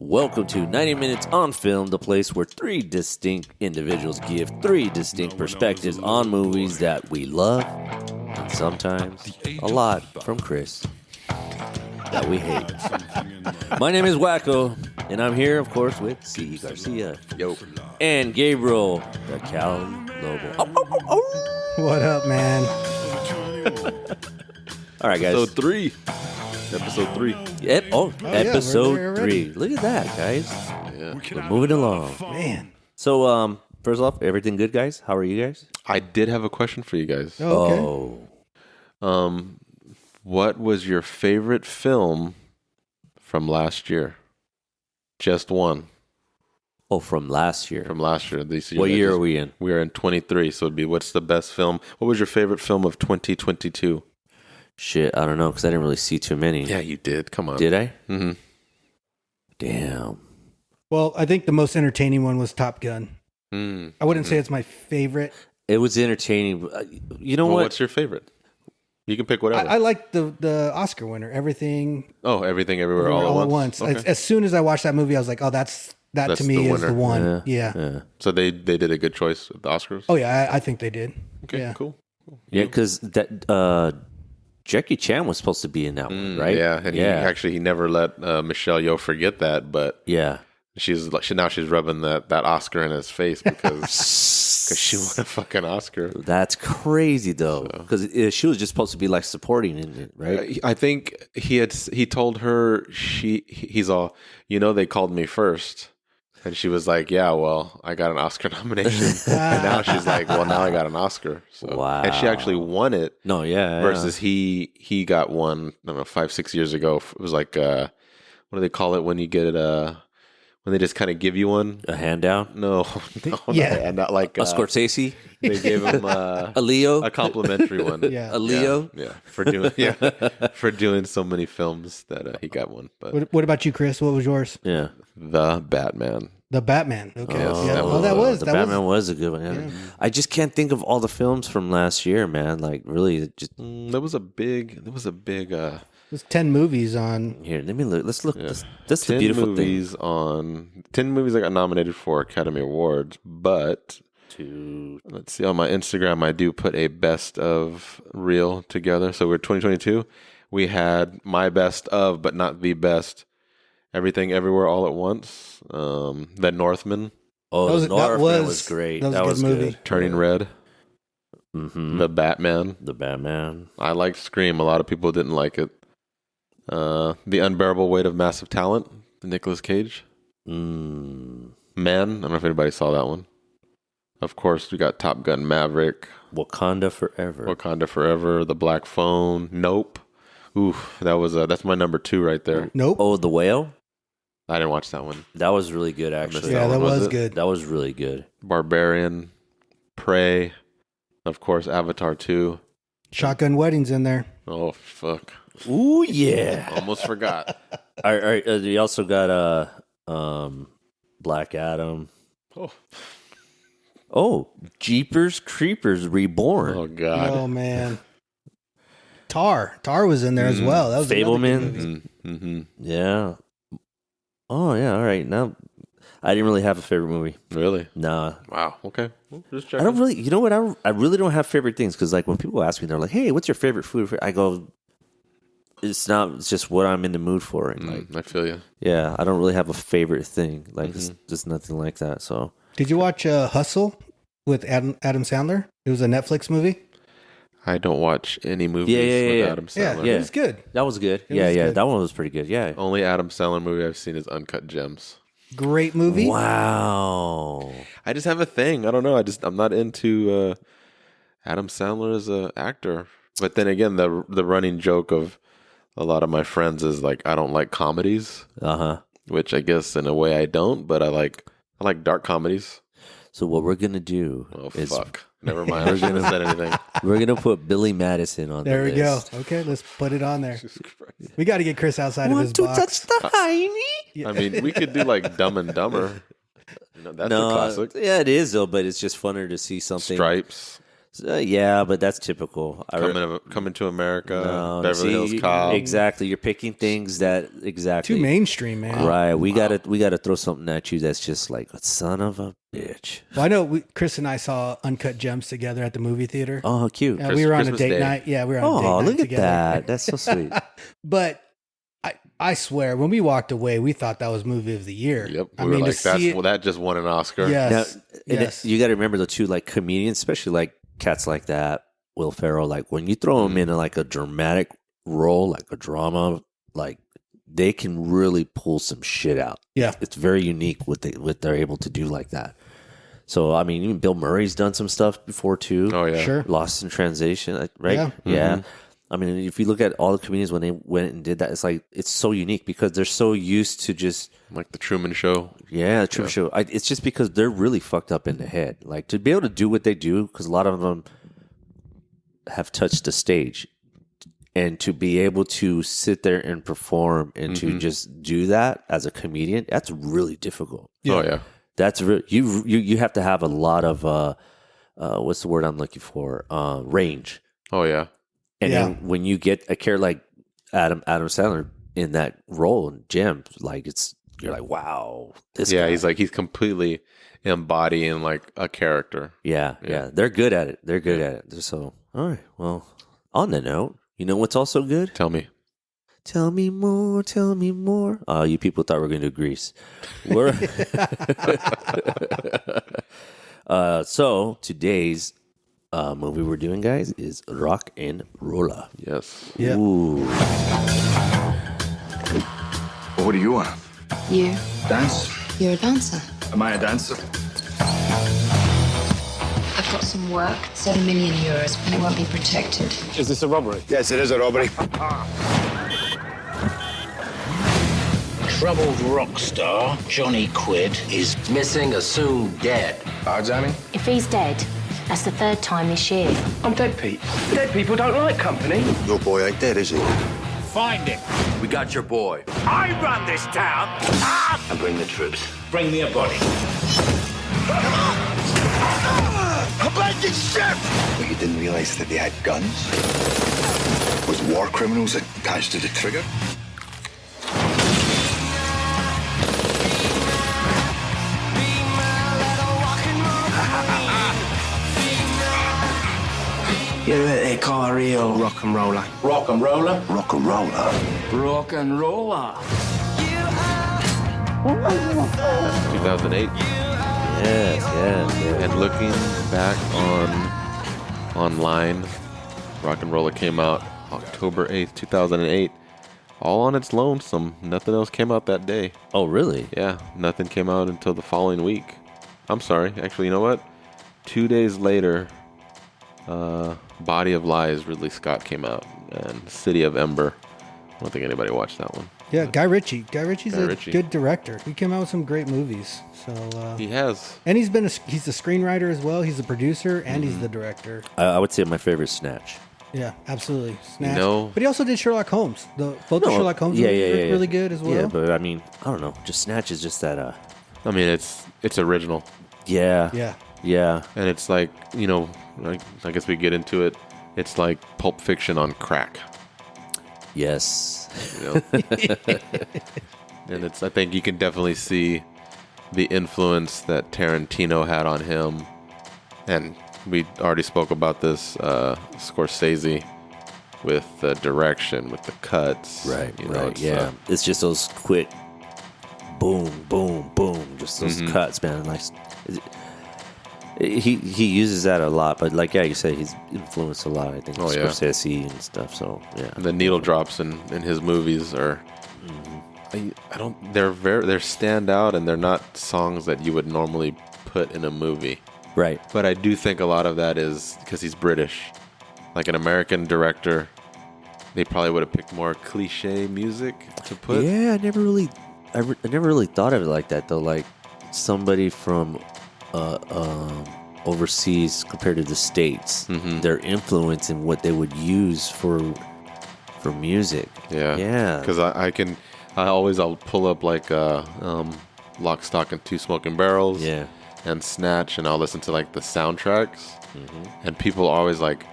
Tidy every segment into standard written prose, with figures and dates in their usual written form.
Welcome to 90 Minutes on Film, the place where three distinct individuals give three distinct perspectives on movies that we love, and sometimes a lot from Chris that we hate. My name is Wackoe, and I'm here, of course, with C. Garcia. Yo. And Gabriel, the Calilobo. What up, man? All right, guys. Episode 3. Yep. Episode we're 3. Look at that, guys. Yeah. We're moving along. Man. So, first off, everything good, guys? How are you guys? I did have a question for you guys. Okay. What was your favorite film from last year? Just one. Oh, from last year. From last year. What year are we in? We are in 23, so it'd be what's the best film? What was your favorite film of 2022? Shit, I don't know, because I didn't really see too many. Yeah, you did. Come on. Did I? Mm-hmm. Damn. Well, I think the most entertaining one was Top Gun. I wouldn't say it's my favorite. It was entertaining. You know Well, what? what's your favorite? You can pick whatever. I like the Oscar winner. Everything. Everything, everywhere, all at once. Okay. As soon as I watched that movie, I was like, "Oh, that's That's to me the is the winner. one." Yeah. So they did a good choice with the Oscars? Oh yeah, I think they did. Okay, Yeah. cool. Yeah, because that Jackie Chan was supposed to be in that one, right? Yeah, and he never let Michelle Yeoh forget that, but Yeah. she's rubbing that Oscar in his face because she won a fucking Oscar. That's crazy, though, because she was just supposed to be like supporting in it, right? I think he told her he's all, they called me first. And she was like, yeah, well, I got an Oscar nomination. And now she's like, well, now I got an Oscar. So, Wow. And she actually won it. No, yeah. Versus he got one, I don't know, 5-6 years ago. It was like, what do they call it when you get it? When they just kind of give you one? A handout? No, Yeah. not like A Scorsese? They gave him A Leo? a complimentary one. Yeah. A Leo? Yeah, for doing so many films that he got one. But What about you, Chris? What was yours? Yeah. The Batman. The Batman. Okay. Yes, Yeah. that Well, The Batman was a good one. Yeah. I just can't think of all the films from last year, man. Like, really, just There was a big. It was 10 movies on. here. Let me look. Let's look. Yeah. That's the 10 beautiful movies on 10 movies that got nominated for Academy Awards, but thing. let's see, on my Instagram I do put a best of reel together. So we're 2022. We had my best of, but not the best. Everything Everywhere All at Once. The Northman. Oh, That was- the Northman that was was- great. that was a good movie. Turning Red. Mm-hmm. The Batman. The Batman. I liked Scream. A lot of people didn't like it. The Unbearable Weight of Massive Talent. The Nicolas Cage. Mm. Men. I don't know if anybody saw that one. Of course, we got Top Gun Maverick. Wakanda Forever. Wakanda Forever. The Black Phone. Nope. Oof, that's my number 2 right there. Nope. Oh, The Whale. I didn't watch that one. That was really good, actually. Yeah, that was was it? good. That was really good. Barbarian. Prey. Of course, Avatar 2. Shotgun Weddings in there. Oh, fuck. Ooh, yeah. Almost forgot. All right, you also got Black Adam. Oh, Jeepers Creepers Reborn. Oh, God. Oh man. Tar was in there as well. That was another good Fableman. movie. Mm-hmm. Yeah. Oh, yeah. All right. Now, I didn't really have a favorite movie. Really? Nah. Wow. Okay. Well, just I checking. don't really, you know what? I really don't have favorite things because, like, when people ask me, they're like, hey, what's your favorite food? I go, it's just what I'm in the mood for. And, like, I feel you. yeah, I don't really have a favorite thing. Like, it's just nothing like that. So, Did you watch Hustle with Adam Sandler? It was a Netflix movie. I don't watch any movies Yeah. with Adam Sandler. Yeah, it was good. that was good. It Yeah, was good. that one was pretty good. Yeah. Only Adam Sandler movie I've seen is Uncut Gems. Great movie. Wow. I just have a thing. I don't know. I'm not into Adam Sandler as an actor. But then again, the running joke of a lot of my friends is like I don't like comedies, which I guess in a way I don't. But I like dark comedies. So what we're gonna do is Fuck. Never mind. I was gonna say anything. we're gonna put Billy Madison on There the we go. list. Okay, let's put it on there. We got to get Chris outside of his Want to box. touch the hiney? I mean, we could do like Dumb and Dumber. That's a classic. Yeah, it is though, but it's just funner to see something. Stripes. Yeah, but that's typical. Coming to America, No, Beverly Hills Cop. Exactly. You're picking things that exactly Too mainstream, man. Right. We gotta throw something at you that's just like a son of a bitch. Well, I know Chris and I saw Uncut Gems together at the movie theater. Oh, cute. We were on a Christmas date Day. night. Yeah, we were on a date Oh, night look at together. that. That's so sweet. But I swear, when we walked away, we thought that was movie of the year. Yep. I We were mean, like, to see it, that just won an Oscar. yes, Now, yes. you got to remember the two like comedians, especially like cats like that, Will Ferrell. Like when you throw them in like a dramatic role, like a drama, like they can really pull some shit out. Yeah. It's very unique what they're able to do like that. So I mean, even Bill Murray's done some stuff before too. Oh yeah. Sure. Lost in Translation, right? Yeah. I mean, if you look at all the comedians when they went and did that, it's like it's so unique because they're so used to just Like the Truman Show. the Truman Show. It's just because they're really fucked up in the head. Like to be able to do what they do, because a lot of them have touched the stage, and to be able to sit there and perform and to just do that as a comedian, that's really difficult. Yeah. Oh yeah. That's you have to have a lot of what's the word I'm looking for? Range. Oh yeah. And Yeah. then when you get a character like Adam Sandler in that role, Jim, like you're like, wow, this guy. He's completely embodying like a character. Yeah. They're good at it. So, all right. Well, on the note, you know what's also good? Tell me. Tell me more. Tell me more. Oh, you people thought we were going to do Grease. We're so today's movie we're doing, guys, is RocknRolla. Yes. Yeah. Ooh. Well, what do you want? You. Dance? You're a dancer. Am I a dancer? I've got some work, 7 million euros, and it won't be protected. Is this a robbery? Yes, it is a robbery. Troubled rock star Johnny Quid is missing or soon dead. Jamie? If he's dead, that's the third time this year. I'm dead, Pete. Dead people don't like company. Your boy ain't dead, is he? Find him. We got your boy. I run this town. And bring the troops. Bring me a body. A blanket ship! But you didn't realize that they had guns? Was war criminals attached to the trigger? You're what they call a real rock and roller. Rock and roller. Rock and roller. Rock and roller. 2008. Yes. And looking back online, RocknRolla came out October 8th, 2008. All on its lonesome. Nothing else came out that day. Oh, really? Yeah, nothing came out until the following week. I'm sorry. Actually, you know what? 2 days later, Body of Lies, Ridley Scott came out, and City of Ember. I don't think anybody watched that one. Yeah, Guy Ritchie. Guy Ritchie's Guy a Ritchie. good director. He came out with some great movies. So He has. and he's a screenwriter as well. He's a producer and he's the director. I would say my favorite Snatch. Yeah, absolutely. Snatch. know- But he also did Sherlock Holmes. Both the Sherlock Holmes yeah, movies yeah, are yeah, really good as well. Yeah, but I mean, I don't know. Just Snatch is just that. I mean, it's original. Yeah. Yeah. Yeah. And it's like, I guess we get into it. It's like Pulp Fiction on crack. Yes. You know? And I think you can definitely see the influence that Tarantino had on him. And we already spoke about this, Scorsese, with the direction, with the cuts. Right. You know, Right. Yeah. It's just those quick, boom, boom, boom. Just those cuts, man. Like he uses that a lot, but like you said, he's influenced a lot. I think Scorsese and stuff. So yeah. And the needle drops in his movies are. They're stand out, and they're not songs that you would normally put in a movie. Right. But I do think a lot of that is because he's British. Like an American director, they probably would have picked more cliche music to put. Yeah, I never really thought of it like that though. Like somebody from overseas compared to the States, their influence and what they would use for music. Yeah. Because I'll pull up like Lock, Stock, and Two Smoking Barrels. Yeah. and Snatch, and I'll listen to like the soundtracks, and people are always like,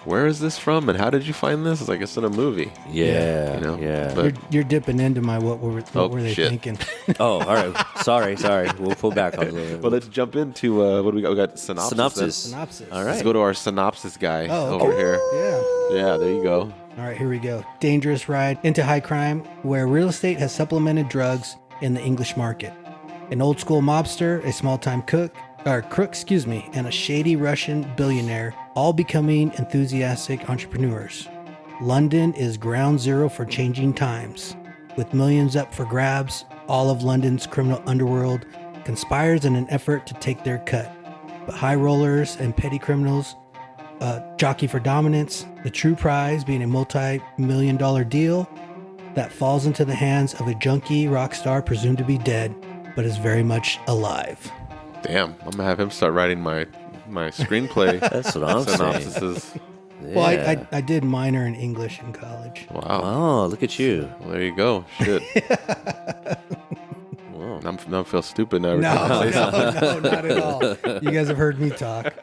"Where is this from? And how did you find this?" It's like it's in a movie. Yeah, you know. yeah. But You're dipping into my what were they shit. thinking? Oh, all right. Sorry. We'll pull back on it. well, let's jump into what do we got? We got synopsis. Synopsis. All Let's right. go to our synopsis guy Oh, over here. Yeah. Yeah, there you go. All right, here we go. Dangerous ride into high crime, where real estate has supplemented drugs in the English market. An old school mobster, a small time crook, and a shady Russian billionaire, all becoming enthusiastic entrepreneurs. London is ground zero for changing times. With millions up for grabs, all of London's criminal underworld conspires in an effort to take their cut. But high rollers and petty criminals jockey for dominance, the true prize being a multi-million-dollar deal that falls into the hands of a junkie rock star presumed to be dead, but is very much alive. Damn, I'm gonna have him start writing my screenplay. That's what I'm saying. synopsises. Yeah. Well, I did minor in English in college. Wow. Oh, look at you. Well, there you go. Shit. Whoa. I feel stupid now. No, not at all. You guys have heard me talk.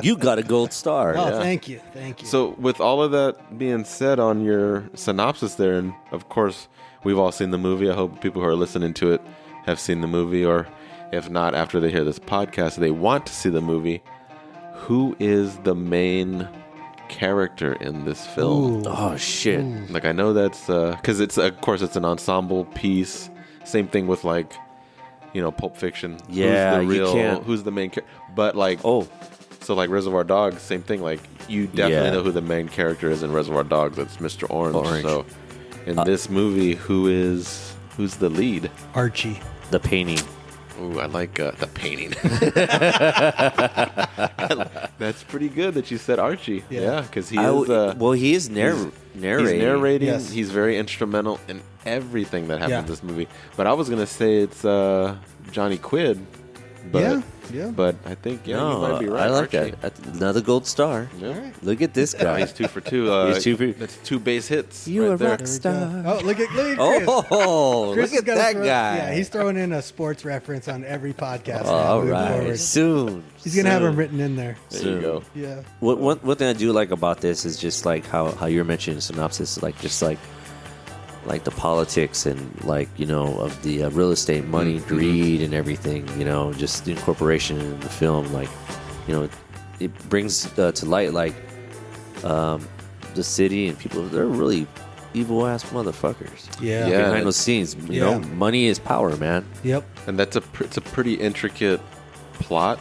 You got a gold star. Oh, thank you. So with all of that being said on your synopsis there, and of course we've all seen the movie. I hope people who are listening to it have seen the movie, or if not, after they hear this podcast, they want to see the movie. Who is the main character in this film? Ooh. Oh, shit. Like, I know that's because it's, of course, it's an ensemble piece. Same thing with, like, Pulp Fiction. Yeah, who's the main character? But like, so like Reservoir Dogs, same thing. Like, you definitely know who the main character is in Reservoir Dogs. It's Mr. Orange. So in this movie, who's the lead? Archie. The painting. Ooh, I like the painting. That's pretty good that you said Archie. Yeah, because he is. He is narrating. He's narrating. Yes. He's very instrumental in everything that happens in this movie. But I was gonna say it's Johnny Quid. But, yeah. But I think you might be right. I like Archie. that. Another gold star. Yeah. Look at this guy. He's 2 for 2. He's 2 for. That's 2 base hits. You right a there. rock star. Oh, look at Chris. Oh, Chris look at has that gotta guy. Yeah, he's throwing in a sports reference on every podcast. Oh, all moving right. forward. Soon. He's gonna have him written in there. There you go. Yeah. One thing I do like about this is just like how you're mentioning synopsis, like just like the politics and of the real estate money, greed and everything, just the incorporation in the film, it brings to light the city and people. They're really evil ass motherfuckers. Yeah. Behind those scenes, you know, money is power, man. Yep. And that's it's a pretty intricate plot.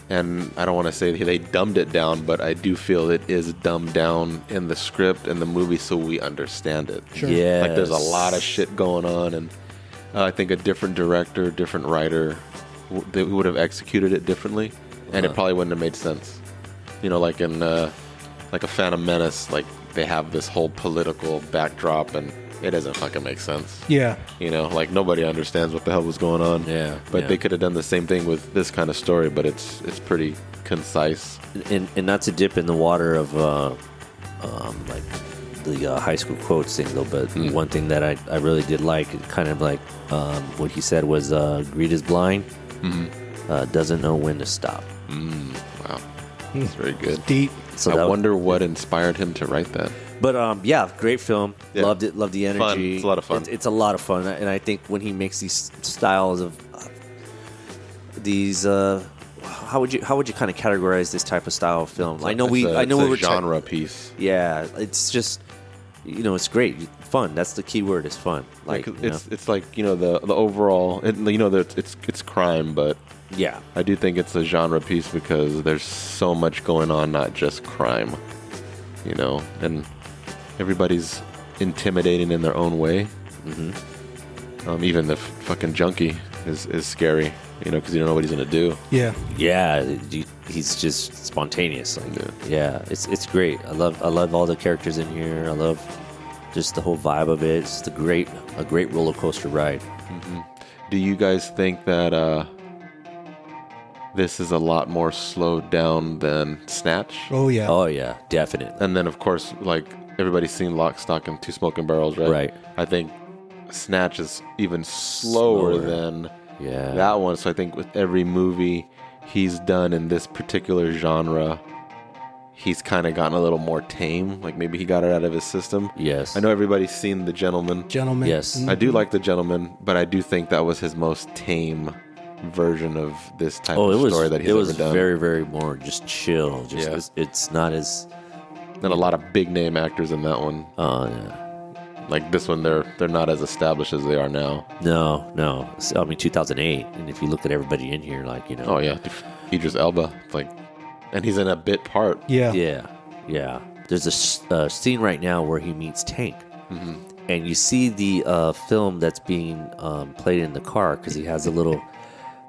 And I don't want to say they dumbed it down, but I do feel it is dumbed down in the script and the movie so we understand it. Sure. Yeah. Like there's a lot of shit going on, and I think a different director, different writer, they would have executed it differently, and it probably wouldn't have made sense. Like in like a Phantom Menace, like they have this whole political backdrop, and it doesn't fucking make sense. Yeah. Like nobody understands what the hell was going on. Yeah. But they could have done the same thing with this kind of story, but it's pretty concise. And not to dip in the water of like the high school quotes thing though, but one thing that I really did like, kind of like what he said was greed is blind, doesn't know when to stop. Wow. That's very good. Deep. So I wonder what inspired him to write that. But yeah, great film. Yeah. Loved it. Loved the energy. Fun. It's a lot of fun. It's a lot of fun, and I think when he makes these styles of these, how would you kind of categorize this type of style of film? I know we were genre piece. Yeah, it's just it's great, fun. That's the key word. Is fun. Like it's like the overall. It's crime, but yeah, I do think it's a genre piece because there's so much going on, not just crime. And everybody's intimidating in their own way. Even the fucking junkie is scary, because you don't know what he's gonna do. Yeah. Yeah, he's just spontaneous. It's great. I love all the characters in here. I love just the whole vibe of it. It's a great roller coaster ride. Do you guys think that this is a lot more slowed down than Snatch? Oh yeah. Oh yeah, definitely. And then of course, like everybody's seen Lock, Stock, and Two Smoking Barrels, right? Right. I think Snatch is even slower than Yeah. That one. So I think with every movie he's done in this particular genre, he's kind of gotten a little more tame. Like maybe he got it out of his system. Yes. I know everybody's seen The Gentleman. Yes. I do like The Gentleman, but I do think that was his most tame version of this type of story that he's ever done. It was very, very more just chill. It's not as... Not a lot of big name actors in that one. Oh, yeah. Like this one, they're not as established as they are now. No. I mean, 2008, and if you look at everybody in here, like, you know... Oh, yeah. Idris Elba. Like, and he's in a bit part. Yeah. There's a scene right now where he meets Tank. Mm-hmm. And you see the film that's being played in the car because he has a little...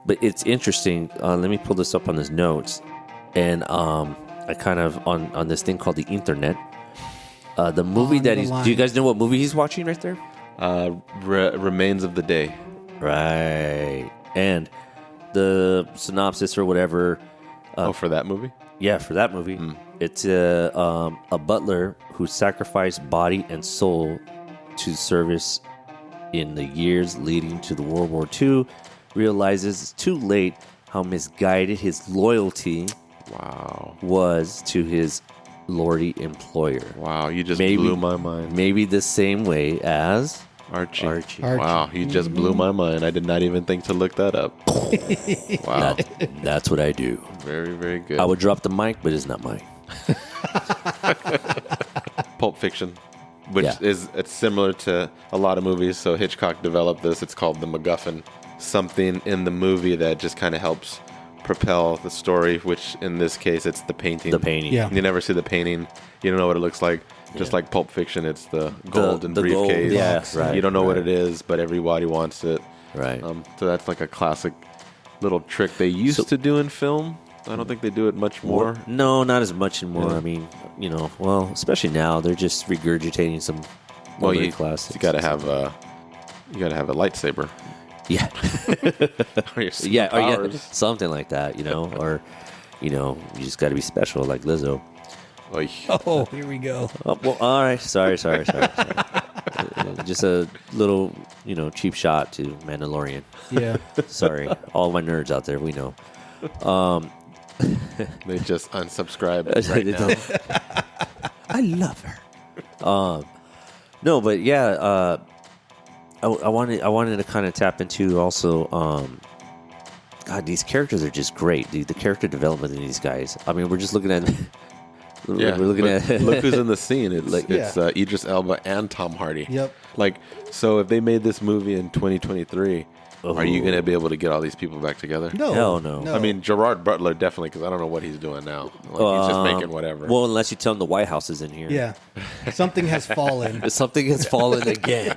But it's interesting. Let me pull this up on his notes. And I kind of, on this thing called the internet, the movie that he's... Do you guys know what movie he's watching right there? Remains of the Day. Right. And the synopsis or whatever... for that movie? Yeah, for that movie. It's a butler who sacrificed body and soul to service in the years leading to the World War II, realizes it's too late how misguided his loyalty was to his lordy employer. Wow, you just blew my mind. Maybe the same way as Archie. Wow, you just blew my mind. I did not even think to look that up. Wow. That's what I do. Very, very good. I would drop the mic, but it's not mine. Pulp Fiction, which it's similar to a lot of movies. So Hitchcock developed this. It's called the MacGuffin. Something in the movie that just kind of helps propel the story, which in this case, it's the painting. The painting. Yeah. You never see the painting. You don't know what it looks like. Just like Pulp Fiction, it's the gold and briefcase. Right. You don't know what it is, but everybody wants it. Right. So that's like a classic little trick they used to do in film. I don't think they do it much more. No, not as much anymore. Yeah. I mean, especially now, they're just regurgitating some classics. You gotta have a lightsaber. Yeah. Or something like that, or you just got to be special like Lizzo. Oh, here we go. Oh, well, all right. Sorry. Just a little, cheap shot to Mandalorian. Yeah. Sorry, all my nerds out there, we know. They just unsubscribed right now. I love her. No, but yeah. I wanted to kind of tap into also. God, these characters are just great. The character development in these guys. I mean, we're just looking at. Yeah, we're looking at. Look who's in the scene. It's Idris Elba and Tom Hardy. Yep. So if they made this movie in 2023, are you going to be able to get all these people back together? No. Hell no. I mean, Gerard Butler definitely, because I don't know what he's doing now. He's just making whatever. Well, unless you tell him the White House is in here. Yeah. Something has fallen. Something has fallen again.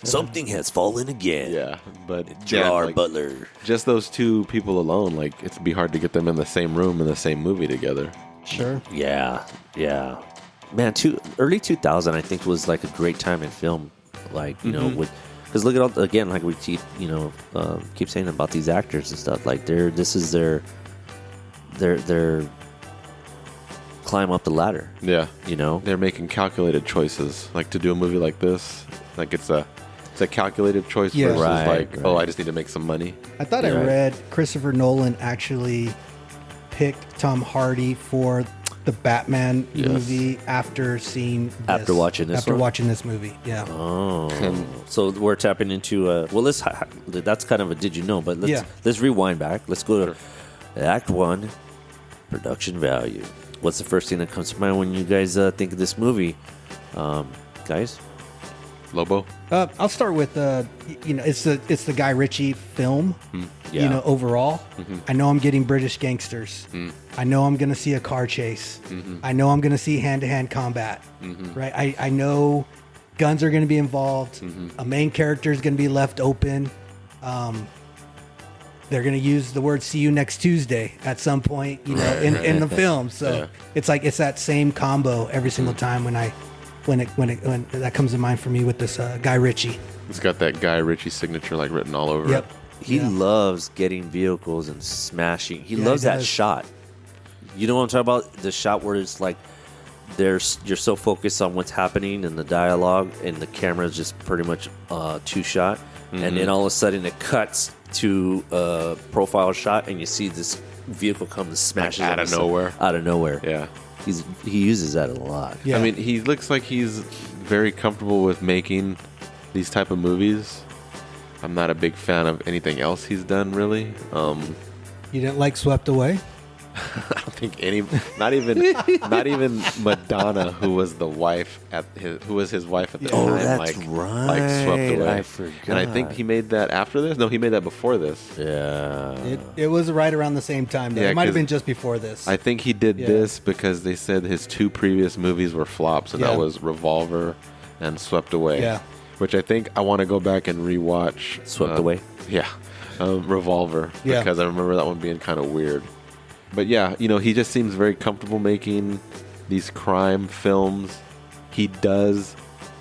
Something has fallen again. Yeah, but Gerard Butler. Just those two people alone, it'd be hard to get them in the same room in the same movie together. Sure. Yeah. Man, early 2000, I think, was like a great time in film. Because look at all, again, like we keep, keep saying about these actors and stuff. Like this is their climb up the ladder. Yeah. They're making calculated choices. Like to do a movie like this, like it's a calculated choice versus I just need to make some money. I thought I read Christopher Nolan actually picked Tom Hardy for the Batman movie after seeing this. After watching this movie. Yeah. Oh. So we're tapping into that's kind of a did you know, but let's rewind back. Let's go to Act 1, production value. What's the first thing that comes to mind when you guys think of this movie? Guys? Lobo? I'll start with it's the Guy Ritchie film. Yeah. Overall, I know I'm getting British gangsters. I know I'm gonna see a car chase. I know I'm gonna see hand-to-hand combat. Right? I know guns are gonna be involved. A main character is gonna be left open. They're gonna use the word "see you next Tuesday" at some point, in the film. So it's that same combo every single time when that comes to mind for me with this Guy Ritchie. It's got that Guy Ritchie signature written all over it. He loves getting vehicles and smashing. He loves that shot. You know what I'm talking about? The shot where it's like you're so focused on what's happening and the dialogue, and the camera is just pretty much two shot. and then all of a sudden it cuts to a profile shot, and you see this vehicle come and smash out of nowhere. Out of nowhere. Yeah. He uses that a lot. Yeah. I mean, he looks like he's very comfortable with making these type of movies. I'm not a big fan of anything else he's done, really. You didn't like Swept Away? I don't think not even Madonna, who was his wife at the time, that's like right. Swept Away. I forgot. And I think he made that after this. No, he made that before this. Yeah. It was right around the same time, though. Yeah, It might have 'cause been just before this. I think he did this because they said his 2 previous movies were flops, and that was Revolver and Swept Away. Yeah. Which I think I want to go back and rewatch. Swept Away? Yeah. Revolver. Yeah. Because I remember that one being kind of weird. But yeah, he just seems very comfortable making these crime films. He does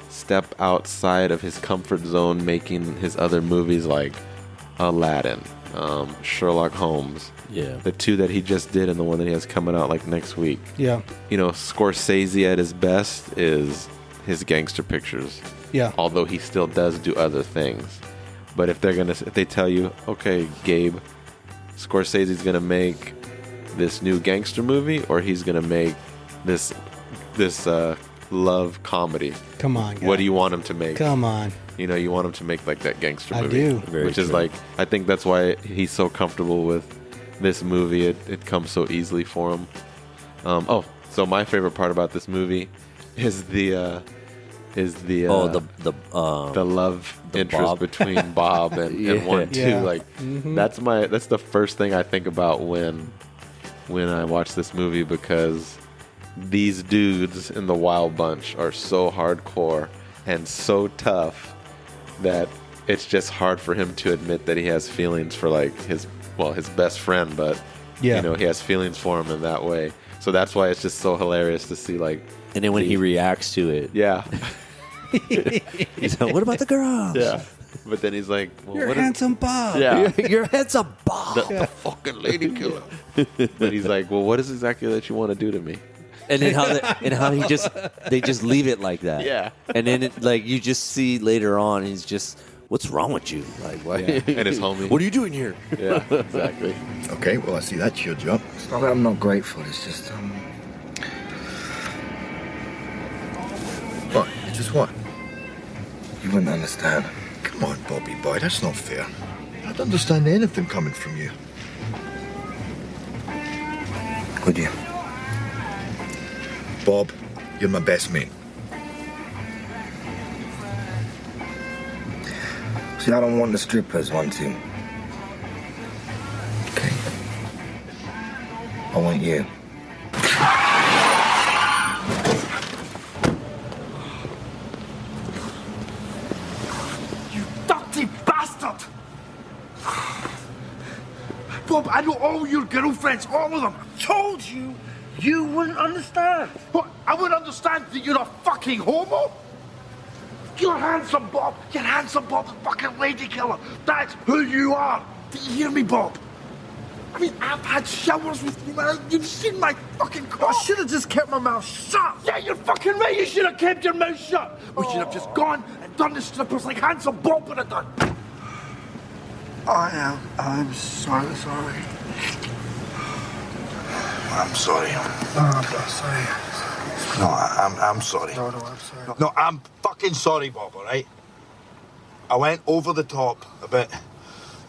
step outside of his comfort zone making his other movies like Aladdin, Sherlock Holmes. Yeah. The 2 that he just did and the one that he has coming out like next week. Yeah. Scorsese at his best is his gangster pictures. Yeah. Although he still does do other things. But if they tell you, okay, Gabe, Scorsese's gonna make this new gangster movie, or he's gonna make this love comedy. Come on, guy. What do you want him to make? Come on. You want him to make like that gangster I movie. do. Which is like, I think that's why he's so comfortable with this movie. It comes so easily for him. So my favorite part about this movie is the love interest Bob. between Bob and 1-2. Yeah. Like that's the first thing I think about when I watch this movie, because these dudes in the Wild Bunch are so hardcore and so tough that it's just hard for him to admit that he has feelings for like his best friend, but he has feelings for him in that way. So that's why it's just so hilarious to see like. And then when he reacts to it. Yeah. He's like, what about the girls? Yeah. But then he's like, well, You're handsome Bob. Yeah. You're handsome Bob. The fucking lady killer. But he's like, well, what is exactly that you want to do to me? And then how they just leave it like that. Yeah. And then you just see later on, he's just, what's wrong with you? Like, what? Yeah. And his homie. What are you doing here? Yeah, exactly. Okay, well, I see that cheered you up. It's not that I'm not grateful, it's just, What? Just what? you wouldn't understand. Come on, Bobby boy, that's not fair. I'd understand anything coming from you. Would you? Bob, you're my best mate. See, I don't want the strippers, 1-2. Okay. I want you. Dirty bastard! Bob, I know all your girlfriends, all of them. Told you, you wouldn't understand. What? I wouldn't understand that you're a fucking homo? You're handsome, Bob. You're handsome, Bob, the fucking lady killer. That's who you are. Do you hear me, Bob? I mean, I've had showers with you, man. You've seen my fucking cock. I should have just kept my mouth shut. Yeah, you're fucking right. You should have kept your mouth shut. We should have just gone and done the strippers like handsome Bob would have done. I'm sorry. I'm sorry. I'm sorry. No, I'm sorry. No, I'm sorry. No, I'm fucking sorry, Bob, all right? I went over the top a bit,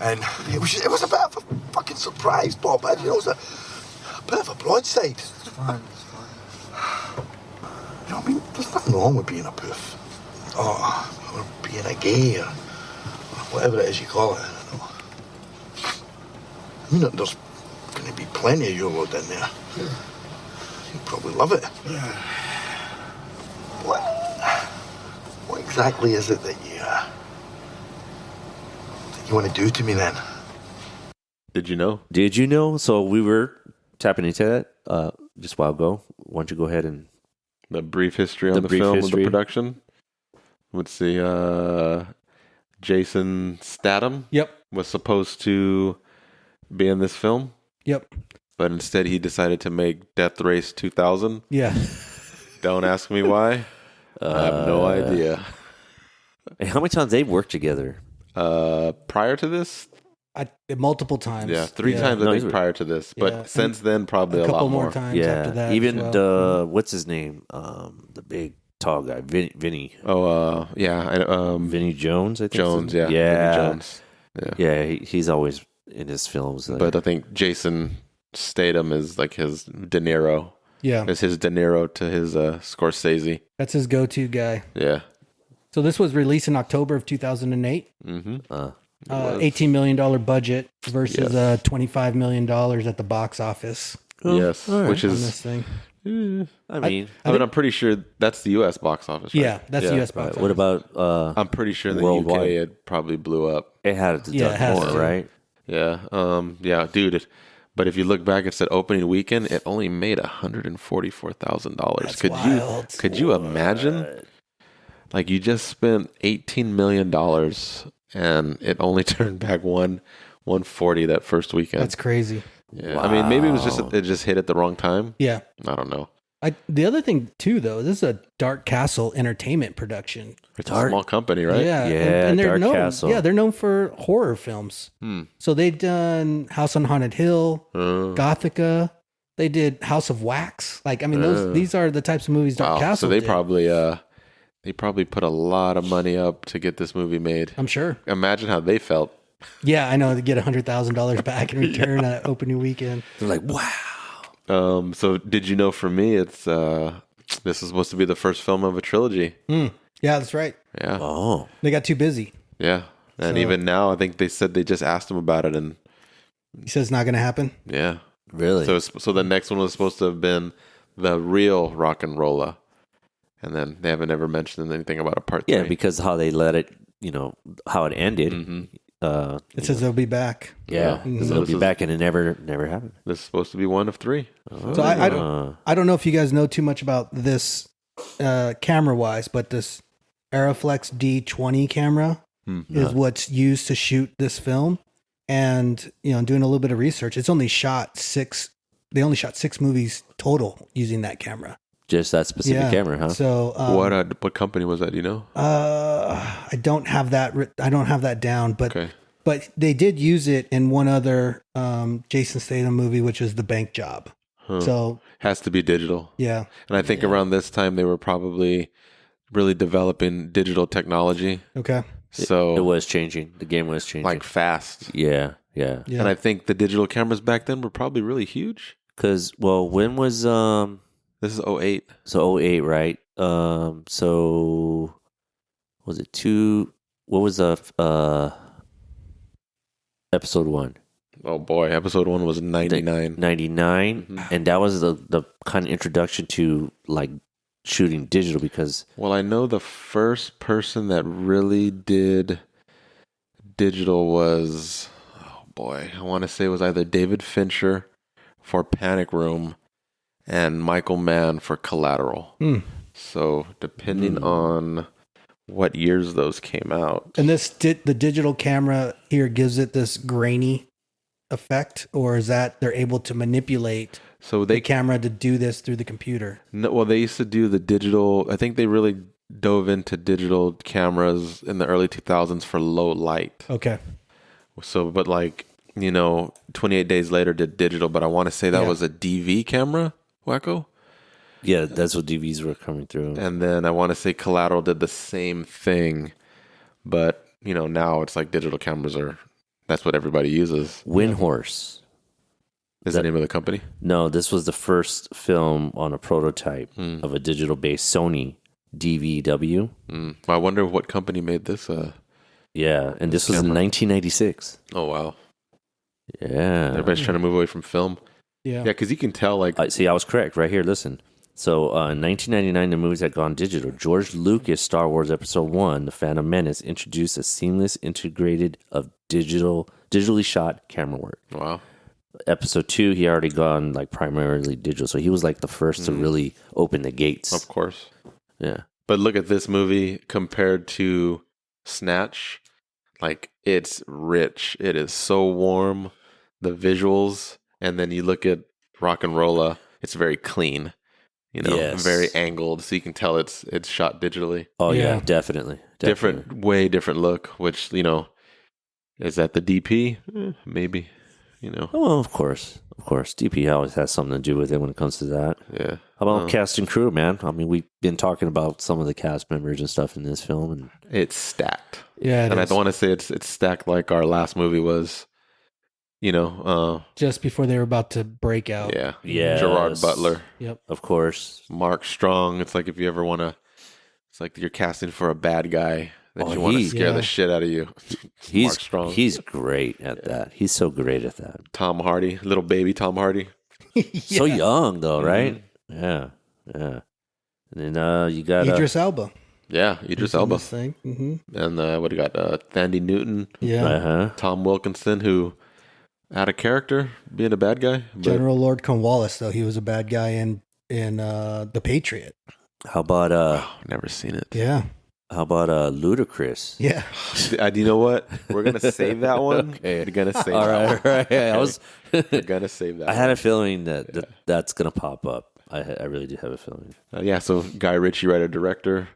and it was a bit of a fucking surprise, Bob. You know, it was a bit of a broadside. It's fine. You know, I mean, there's nothing wrong with being a poof. Or being a gay, or whatever it is you call it. I don't know. I mean, there's going to be plenty of your load in there. Yeah. You'll probably love it. Yeah. What exactly is it that you want to do to me then? Did you know? Did you know? So we were tapping into that just a while ago. Why don't you go ahead and... The brief history on the film and the production. Let's see. Jason Statham was supposed to be in this film. Yep. But instead he decided to make Death Race 2000. Yeah. Don't ask me why. I have no idea. And how many times they've worked together? Prior to this, Multiple times. yeah, 3 times I think prior to this, but Yeah. since then probably a a couple lot more. times after that. Even as well. what's his name? The big tall guy, Vinny. Oh, yeah, Vinny Jones. I think Jones, yeah, yeah, Vinny Jones, yeah. Yeah, he's always in his films. But I think Jason Statham is like his De Niro. Yeah. It's his De Niro to his Scorsese. That's his go-to guy. Yeah. So this was released in October of 2008. Mm-hmm. $18 million budget versus $25 million at the box office. Yes, right. which On is. this thing. I mean, I'm pretty sure that's the U.S. box office. Right? Yeah, that's the U.S. box office. what about I'm pretty sure in the worldwide? UK it probably blew up. It had to Yeah, it has more, to. right? Yeah. Yeah, dude. But if you look back, it said opening weekend, it only made $144,000. That's wild. Could you imagine? Like you just spent $18 million and it only turned back 140 that first weekend. That's crazy. Yeah. Wow. I mean, maybe it just hit at the wrong time. Yeah. I don't know. The other thing too, though, this is a Dark Castle Entertainment production. It's a small company, right? Yeah, Yeah, and they're Dark known. Castle. Yeah, they're known for horror films. So they've done House on Haunted Hill, Gothica. They did House of Wax. Like, I mean, these are the types of movies Dark Castle. So they did. probably put a lot of money up to get this movie made. I'm sure. Imagine how they felt. Yeah, I know. To get $100,000 back in return at opening weekend. They're like, wow. So did you know? For me, it's this is supposed to be the first film of a trilogy. Yeah, that's right. Yeah. Oh, They got too busy. Yeah. And even now, I think they said they just asked him about it, and He says it's not going to happen. yeah. really? So the next one was supposed to have been the real RocknRolla, and then they haven't ever mentioned anything about a part 3. Yeah, because how they let it, how it ended. Mm-hmm. It says they'll be back. Yeah, they'll be back, and it never happened. This is supposed to be one of 3. So I don't know if you guys know too much about this camera wise, but this Aeroflex D20 camera is what's used to shoot this film. And doing a little bit of research, it's only shot 6. They only shot 6 movies total using that camera. Just that specific camera, huh? So What company was that? Do you know? I don't have that. I don't have that down, but Okay. but they did use it in one other Jason Statham movie, which was The Bank Job. So Has to be digital. yeah, And I think around this time they were probably really developing digital technology. okay, So It was changing. The game was changing. like fast. yeah. yeah. And I think the digital cameras back then were probably really huge. Because, when was, This is 08. so 08, right? So was it 2? What was episode 1? Oh boy, episode 1 was 99. 99, and that was the kind of introduction to like shooting digital because Well, I know the first person that really did digital was, oh boy, I want to say it was either David Fincher for Panic Room and Michael Mann for Collateral. So depending on what years those came out. And the digital camera here gives it this grainy effect, or is that they're able to manipulate So the they camera to do this through the computer? No, well, they used to do the digital. I think they really dove into digital cameras in the early 2000s for low light. Okay, So, but 28 Days Later did digital, but I want to say that Yeah. was a DV camera, Wackoe. yeah, that's what DVs were coming through. And then I want to say Collateral did the same thing, but now it's like digital cameras that's what everybody uses. Windhorse. Is the name of the company? No, this was the first film on a prototype of a digital-based Sony DVW. I wonder what company made this. Yeah, and this was in 1996. Oh wow, Yeah. everybody's trying to move away from film. yeah, Yeah, because you can tell See, I was correct right here. Listen. So, in 1999, the movies had gone digital. George Lucas' Star Wars Episode 1, The Phantom Menace, introduced a seamless integrated of digitally shot camera work. Wow. Episode 2, he already gone like primarily digital. So he was like the first to really open the gates. Of course. Yeah. But look at this movie compared to Snatch. Like, it's rich. It is so warm. The visuals. And then you look at RocknRolla. It's very clean. Yes. Very angled. So you can tell it's shot digitally. Oh, yeah, Yeah. definitely. Way different look, which, Is that the DP? Maybe. You know. Oh, well, of course. DP always has something to do with it when it comes to that. Yeah. How about cast and crew, man? I mean, we've been talking about some of the cast members and stuff in this film, and it's stacked. Yeah, and I don't want to say it's stacked like our last movie was. You know, just before they were about to break out. Yeah. Yes. Gerard Butler. Yep. Of course. Mark Strong. It's like if you ever want to, it's like you're casting for a bad guy that you want to scare the shit out of you. He's Mark Strong. He's great at that. He's so great at that. Tom Hardy, little baby Tom Hardy. So young though, right? Yeah. And then you got Idris Elba. Yeah, Idris Elba. Mm-hmm. And what do you got? Thandie Newton. Yeah. Tom Wilkinson, who out of character, being a bad guy. General Lord Cornwallis, though, he was a bad guy in The Patriot. How about never seen it. Yeah. How about Ludacris? Yeah. Do you know what? We're gonna save that one. Okay. We're gonna save all that right, one. We're gonna save that. I had a feeling that's gonna pop up. I really do have a feeling. So Guy Ritchie, writer director.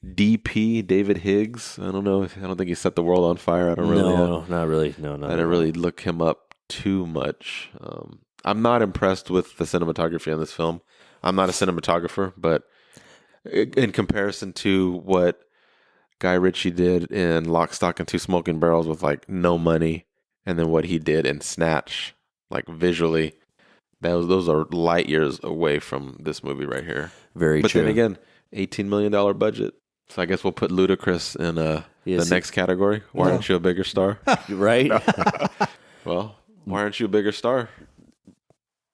DP David Higgs. I don't know. I don't think he set the world on fire. I don't really. No, not really. No, not. I didn't really look him up too much. I'm not impressed with the cinematography on this film. I'm not a cinematographer, but in comparison to what Guy Ritchie did in Lock, Stock, and Two Smoking Barrels with like no money, and then what he did in Snatch, like visually, those are light years away from this movie right here. Very but true. Then again, $18 million budget. So I guess we'll put Ludacris in the next category. Why aren't you a bigger star? Right? Well, why aren't you a bigger star?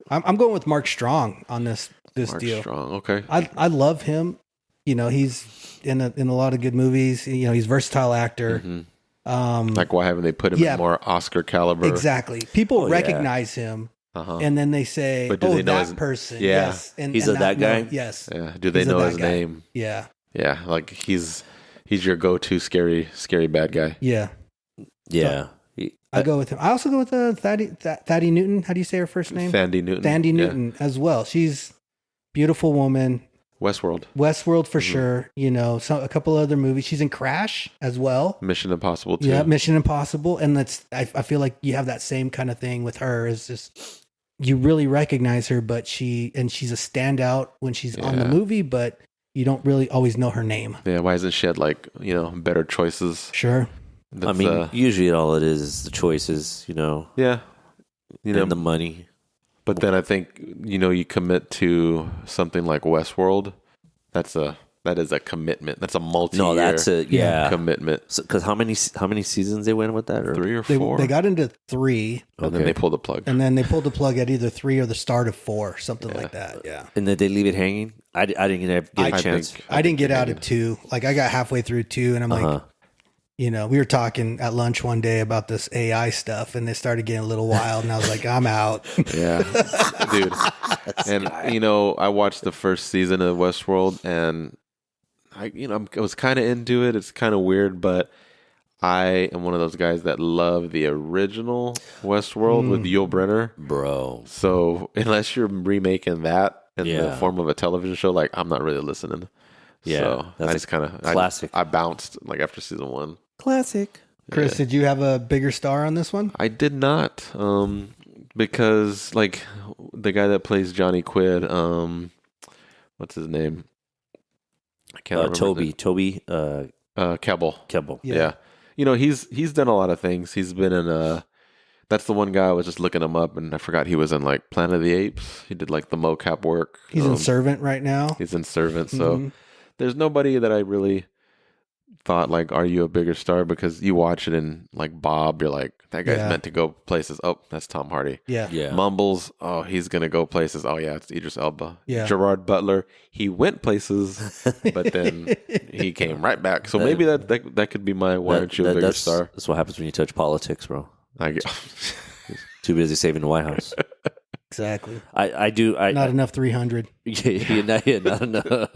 I'm going with Mark Strong on this Mark deal. Strong, okay. I love him. You know, he's in a lot of good movies. You know, he's a versatile actor. Mm-hmm. Like, why haven't they put him in more Oscar caliber? Exactly. People recognize him, and then they say, but do they know that person. Yeah. Yes. He's that guy? Yes. Yeah. Do they know his name? Yeah. Yeah. Like, he's your go-to scary bad guy. Yeah. Yeah. I go with him. I also go with Thandie Newton. How do you say her first name? Thandie Newton. Thandie Newton as well. She's beautiful woman. Westworld for sure. You know, a couple other movies. She's in Crash as well. Mission Impossible 2. Yeah, Mission Impossible. And I feel like you have that same kind of thing with her. Is just you really recognize her, but she's a standout when she's on the movie, but you don't really always know her name. Yeah, why hasn't she had better choices? Sure. I mean, usually all it is the choices, Yeah. And the money. But then I think, you commit to something like Westworld. That is a commitment. That's a multi-year commitment. Because how many seasons they went with that? Or? 3 or 4? They got into 3. And then they pulled the plug. And then they pulled the plug at either 3 or the start of 4, something like that. Yeah. And then they leave it hanging? I didn't get a chance. I didn't get out of 2. Like, I got halfway through 2, and I'm like, we were talking at lunch one day about this AI stuff, and they started getting a little wild, and I was like, I'm out. Yeah, dude. And I watched the first season of Westworld, and I was kind of into it. It's kind of weird, but I am one of those guys that love the original Westworld with Yul Brynner, bro. So unless you're remaking that in the form of a television show, like, I'm not really listening. Yeah, so I just kind of classic. I bounced after season 1. Classic. Chris, did you have a bigger star on this one? I did not, because the guy that plays Johnny Quid, what's his name? I can't remember. Toby. Kebbell. Yeah. He's done a lot of things. He's been in that's the one guy I was just looking him up, and I forgot he was in Planet of the Apes. He did the mocap work. He's in Servant right now. He's in Servant. So there's nobody that I really thought are you a bigger star? Because you watch it and Bob, you're like, that guy's meant to go places. Oh, that's Tom Hardy. Yeah. Mumbles, oh, he's gonna go places. Oh yeah, it's Idris Elba. Yeah. Gerard Butler, he went places, but then he came right back. So maybe that could be my why aren't you a bigger star? That's what happens when you touch politics, bro. I get too busy saving the White House. Exactly. I do. Not enough 300. Not enough.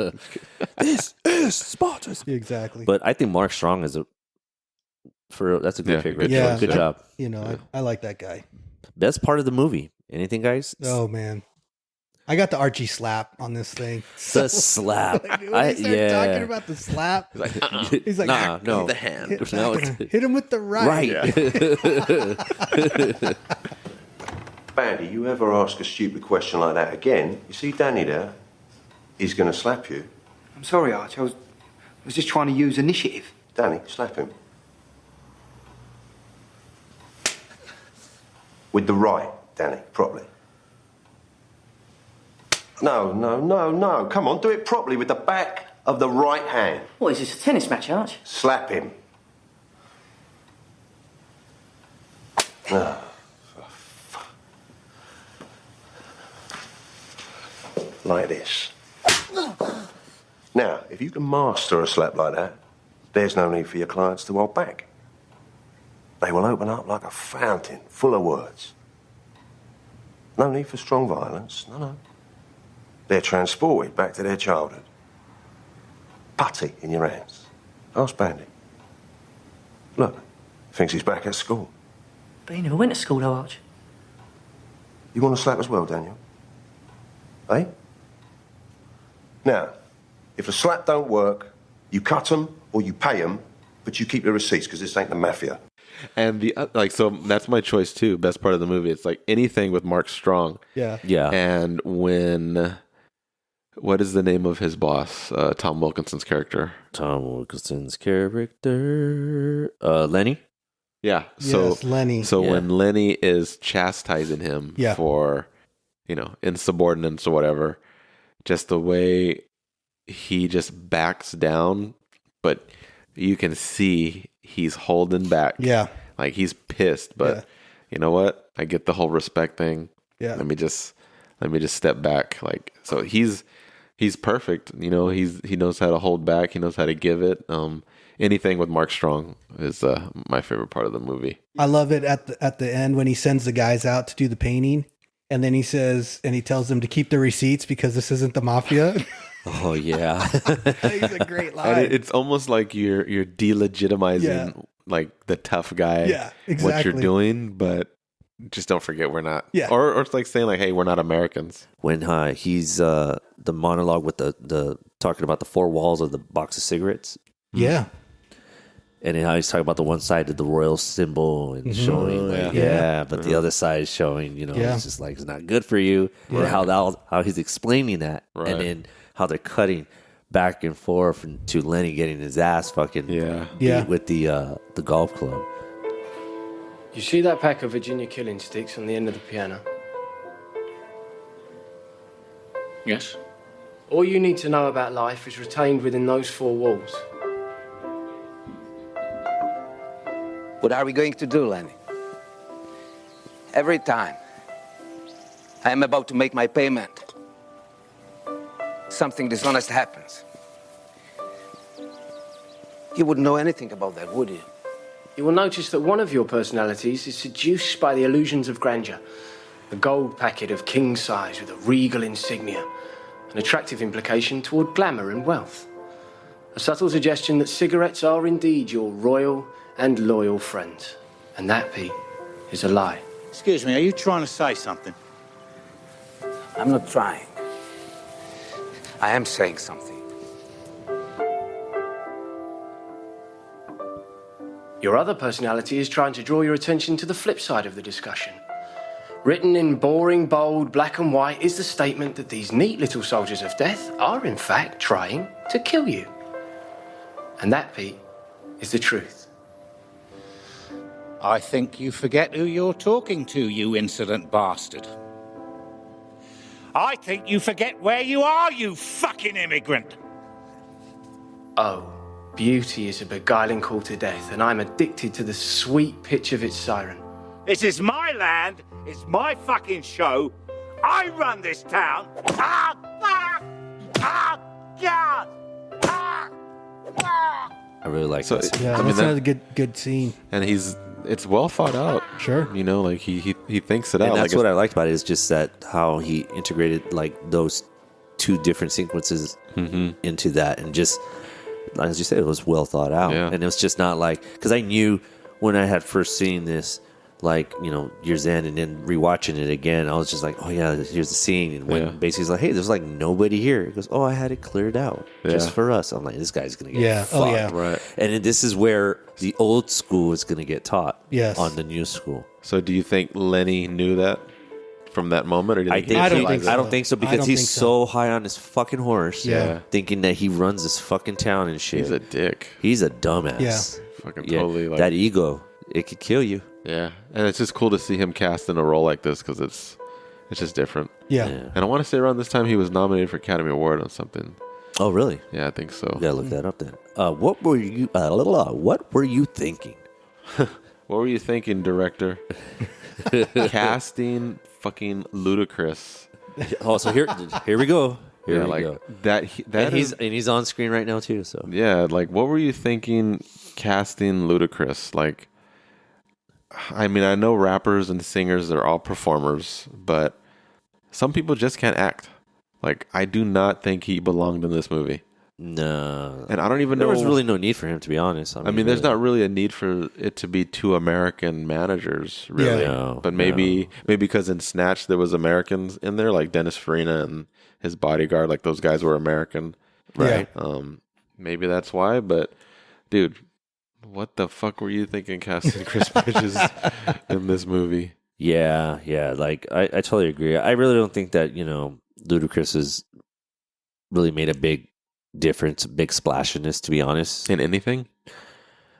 This is Spartans. Exactly. But I think Mark Strong is that's a good pick. Right? Yeah. Good job. I like that guy. Best part of the movie. Anything, guys? Oh man. I got the Archie slap on this thing. The slap. Like, when he started talking about the slap, he's like, nah, no. The hand. Hit him with the right. Bandy, you ever ask a stupid question like that again, you see Danny there? He's going to slap you. I'm sorry, Arch. I was just trying to use initiative. Danny, slap him. With the right, Danny, properly. No. Come on, do it properly with the back of the right hand. What, is this a tennis match, Arch? Slap him. Like this. Now, if you can master a slap like that, there's no need for your clients to hold back. They will open up like a fountain full of words. No need for strong violence, no. They're transported back to their childhood. Putty in your hands. Ask Bandy. Look, thinks he's back at school. But he never went to school, though, Arch. You want to slap as well, Daniel? Eh? Now, if a slap don't work, you cut them or you pay them, but you keep the receipts because this ain't the mafia. And so that's my choice too. Best part of the movie. It's like anything with Mark Strong. Yeah. And what is the name of his boss? Tom Wilkinson's character. Lenny. Yeah. So yes, Lenny. So when Lenny is chastising him for, insubordinance or whatever, just the way he just backs down, but you can see he's holding back. Yeah. Like he's pissed, but you know what? I get the whole respect thing. Yeah. Let me just step back. Like, so he's perfect. He knows how to hold back. He knows how to give it. Anything with Mark Strong is my favorite part of the movie. I love it at the end when he sends the guys out to do the painting, and then he tells them to keep the receipts because this isn't the mafia. Oh yeah, he's a great line. And it's almost like you're delegitimizing like the tough guy. Yeah, exactly. What you're doing, but just don't forget we're not. Yeah. Or it's like saying like, hey, we're not Americans. When he's the monologue with the talking about the four walls of the box of cigarettes. Yeah. And then how he's talking about the one side of the royal symbol and showing, but the other side is showing, it's just like it's not good for you. Right. And how he's explaining that, and then how they're cutting back and forth to Lenny getting his ass fucking beat with the golf club. You see that pack of Virginia killing sticks on the end of the piano? Yes. All you need to know about life is retained within those four walls. What are we going to do, Lenny? Every time I am about to make my payment, something dishonest happens. You wouldn't know anything about that, would you? You will notice that one of your personalities is seduced by the illusions of grandeur. A gold packet of king size with a regal insignia, an attractive implication toward glamour and wealth. A subtle suggestion that cigarettes are indeed your royal and loyal friends. And that, Pete, is a lie. Excuse me, are you trying to say something? I'm not trying. I am saying something. Your other personality is trying to draw your attention to the flip side of the discussion. Written in boring, bold, black and white is the statement that these neat little soldiers of death are, in fact, trying to kill you. And that, Pete, is the truth. I think you forget who you're talking to, you insolent bastard. I think you forget where you are, you fucking immigrant. Oh, beauty is a beguiling call to death, and I'm addicted to the sweet pitch of its siren. This is my land, it's my fucking show. I run this town. I really like this. Yeah, that's another good scene. And it's well thought out. Sure. Like he thinks it out. And that's what I liked about it, is just that how he integrated like those two different sequences into that, and just as you said, it was well thought out. Yeah. And it was just not like, because I knew when I had first seen this, like, years in, and then rewatching it again, I was just like, oh yeah, here's the scene. And when basically he's like, hey, there's like nobody here. He goes, oh, I had it cleared out just for us. I'm like, this guy's going to get fucked. Oh, yeah. Right. And then this is where the old school is going to get taught on the new school. So do you think Lenny knew that from that moment? Or do you think I don't think so because he's so high on his fucking horse. Yeah. Thinking that he runs this fucking town and shit. He's a dick. He's a dumbass. Yeah. Fucking totally. Like, that ego, it could kill you. Yeah. And it's just cool to see him cast in a role like this because it's just different. Yeah. And I want to say around this time he was nominated for Academy Award on something. Oh, really? Yeah, I think so. You gotta look that up then. What were you thinking? What were you thinking, director? Casting fucking Ludacris. Oh, so here we go. Here we go. That he's on screen right now too. So yeah, like what were you thinking casting Ludacris? Like, I mean, I know rappers and singers are all performers, but some people just can't act. Like, I do not think he belonged in this movie. No. And I don't even know. There was really no need for him, to be honest. I mean, there's not really a need for it to be two American managers, really. Yeah. No, but maybe because in Snatch there was Americans in there, like Dennis Farina and his bodyguard, like those guys were American. Right. Maybe that's why, but dude, what the fuck were you thinking casting Chris Bridges in this movie? Yeah. Like, I totally agree. I really don't think that, Ludacris has really made a big difference, big splash in this, to be honest. In anything?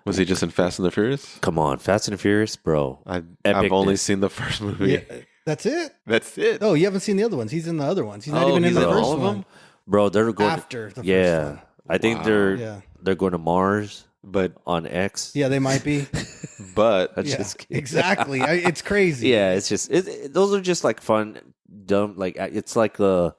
Was he just in Fast and the Furious? Come on, Fast and the Furious, bro. I've only seen the first movie. Yeah, that's it? That's it. Oh, you haven't seen the other ones. He's in the other ones. He's not even in the first one. Bro, they're going after the first one. I think they're going to Mars, but on X. Yeah, they might be. But exactly. It's crazy. Yeah, it's just those are just like fun, dumb. Like it's like a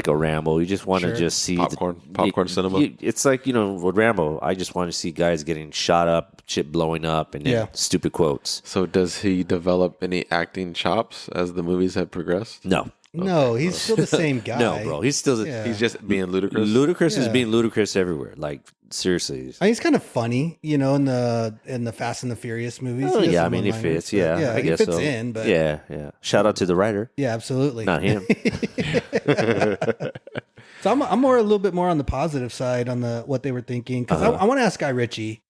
Rambo. You just want to just see popcorn cinema. It's like with Rambo. I just want to see guys getting shot up, shit blowing up, and then stupid quotes. So does he develop any acting chops as the movies have progressed? No. No, he's still the same guy. No, bro, he's still he's just being ludicrous. Ludacris is being ludicrous everywhere. Like seriously, he's kind of funny, in the Fast and the Furious movies. Oh yeah, I mean he fits. Yeah, I guess he fits so. in. But yeah. Shout out to the writer. Yeah, absolutely. Not him. So I'm a little bit more on the positive side on what they were thinking because I want to ask Guy Ritchie,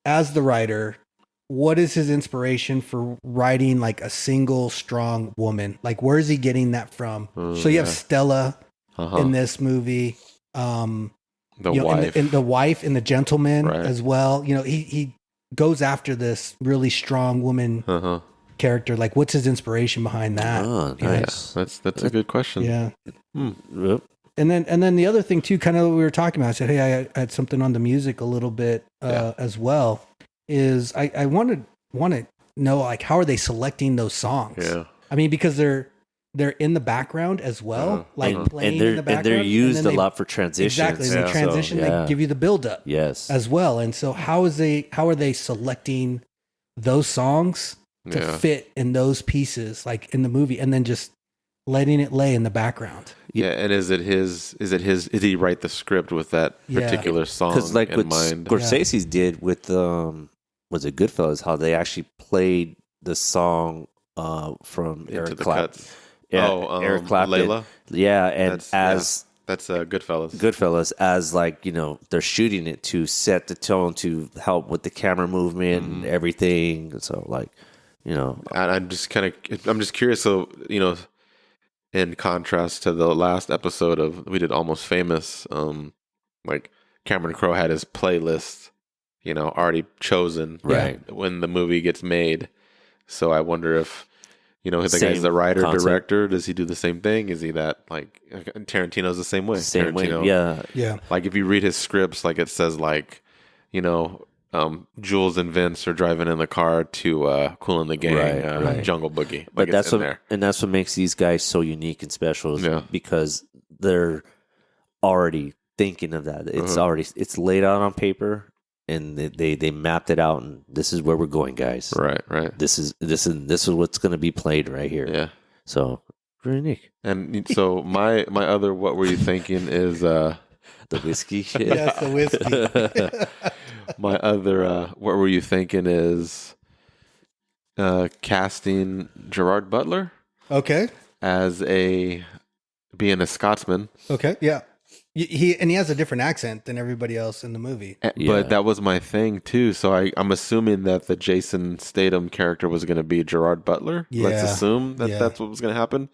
as the writer, what is his inspiration for writing like a single strong woman? Like, where is he getting that from? So you have Stella in this movie, the wife, and the wife and the gentleman as well. He goes after this really strong woman character. Like, what's his inspiration behind that? Oh, nice. That's a good question. Yeah. Yep. And then the other thing too, kind of what we were talking about. I said, hey, I had something on the music a little bit as well. Is I want to know, like, how are they selecting those songs? Yeah. I mean, because they're in the background as well, like playing in the background. And they're used a lot for transitions. Exactly. They transition, they give you the buildup. Yes. As well. And so how are they selecting those songs to fit in those pieces, like in the movie, and then just letting it lay in the background? Yeah, and did he write the script with that particular song Because like in what mind? Scorsese's did with was it Goodfellas? How they actually played the song from Eric Clapton. Yeah, Eric Clapton. Layla? Yeah, and that's Goodfellas. Goodfellas, as like they're shooting it to set the tone to help with the camera movement and everything. So like and I'm just curious. So in contrast to the last episode we did Almost Famous, like Cameron Crowe had his playlist, already chosen when the movie gets made. So I wonder if, the guy's the writer, director, does he do the same thing? Is he that, like Tarantino's the same way? Same way, yeah. Like if you read his scripts, like it says like, Jules and Vince are driving in the car to Kool and the Gang, Jungle Boogie. But that's what makes these guys so unique and special, because they're already thinking of that. It's it's laid out on paper, and they mapped it out, and this is where we're going, guys. Right. This is what's going to to be played right here. Yeah. So very unique. And so my other what were you thinking is the whiskey shit. Yes, the whiskey. My other what were you thinking is casting Gerard Butler. Okay. As being a Scotsman. Okay. Yeah. He has a different accent than everybody else in the movie. But that was my thing too. So I'm assuming that the Jason Statham character was going to be Gerard Butler. Yeah. Let's assume that that's what was going to happen,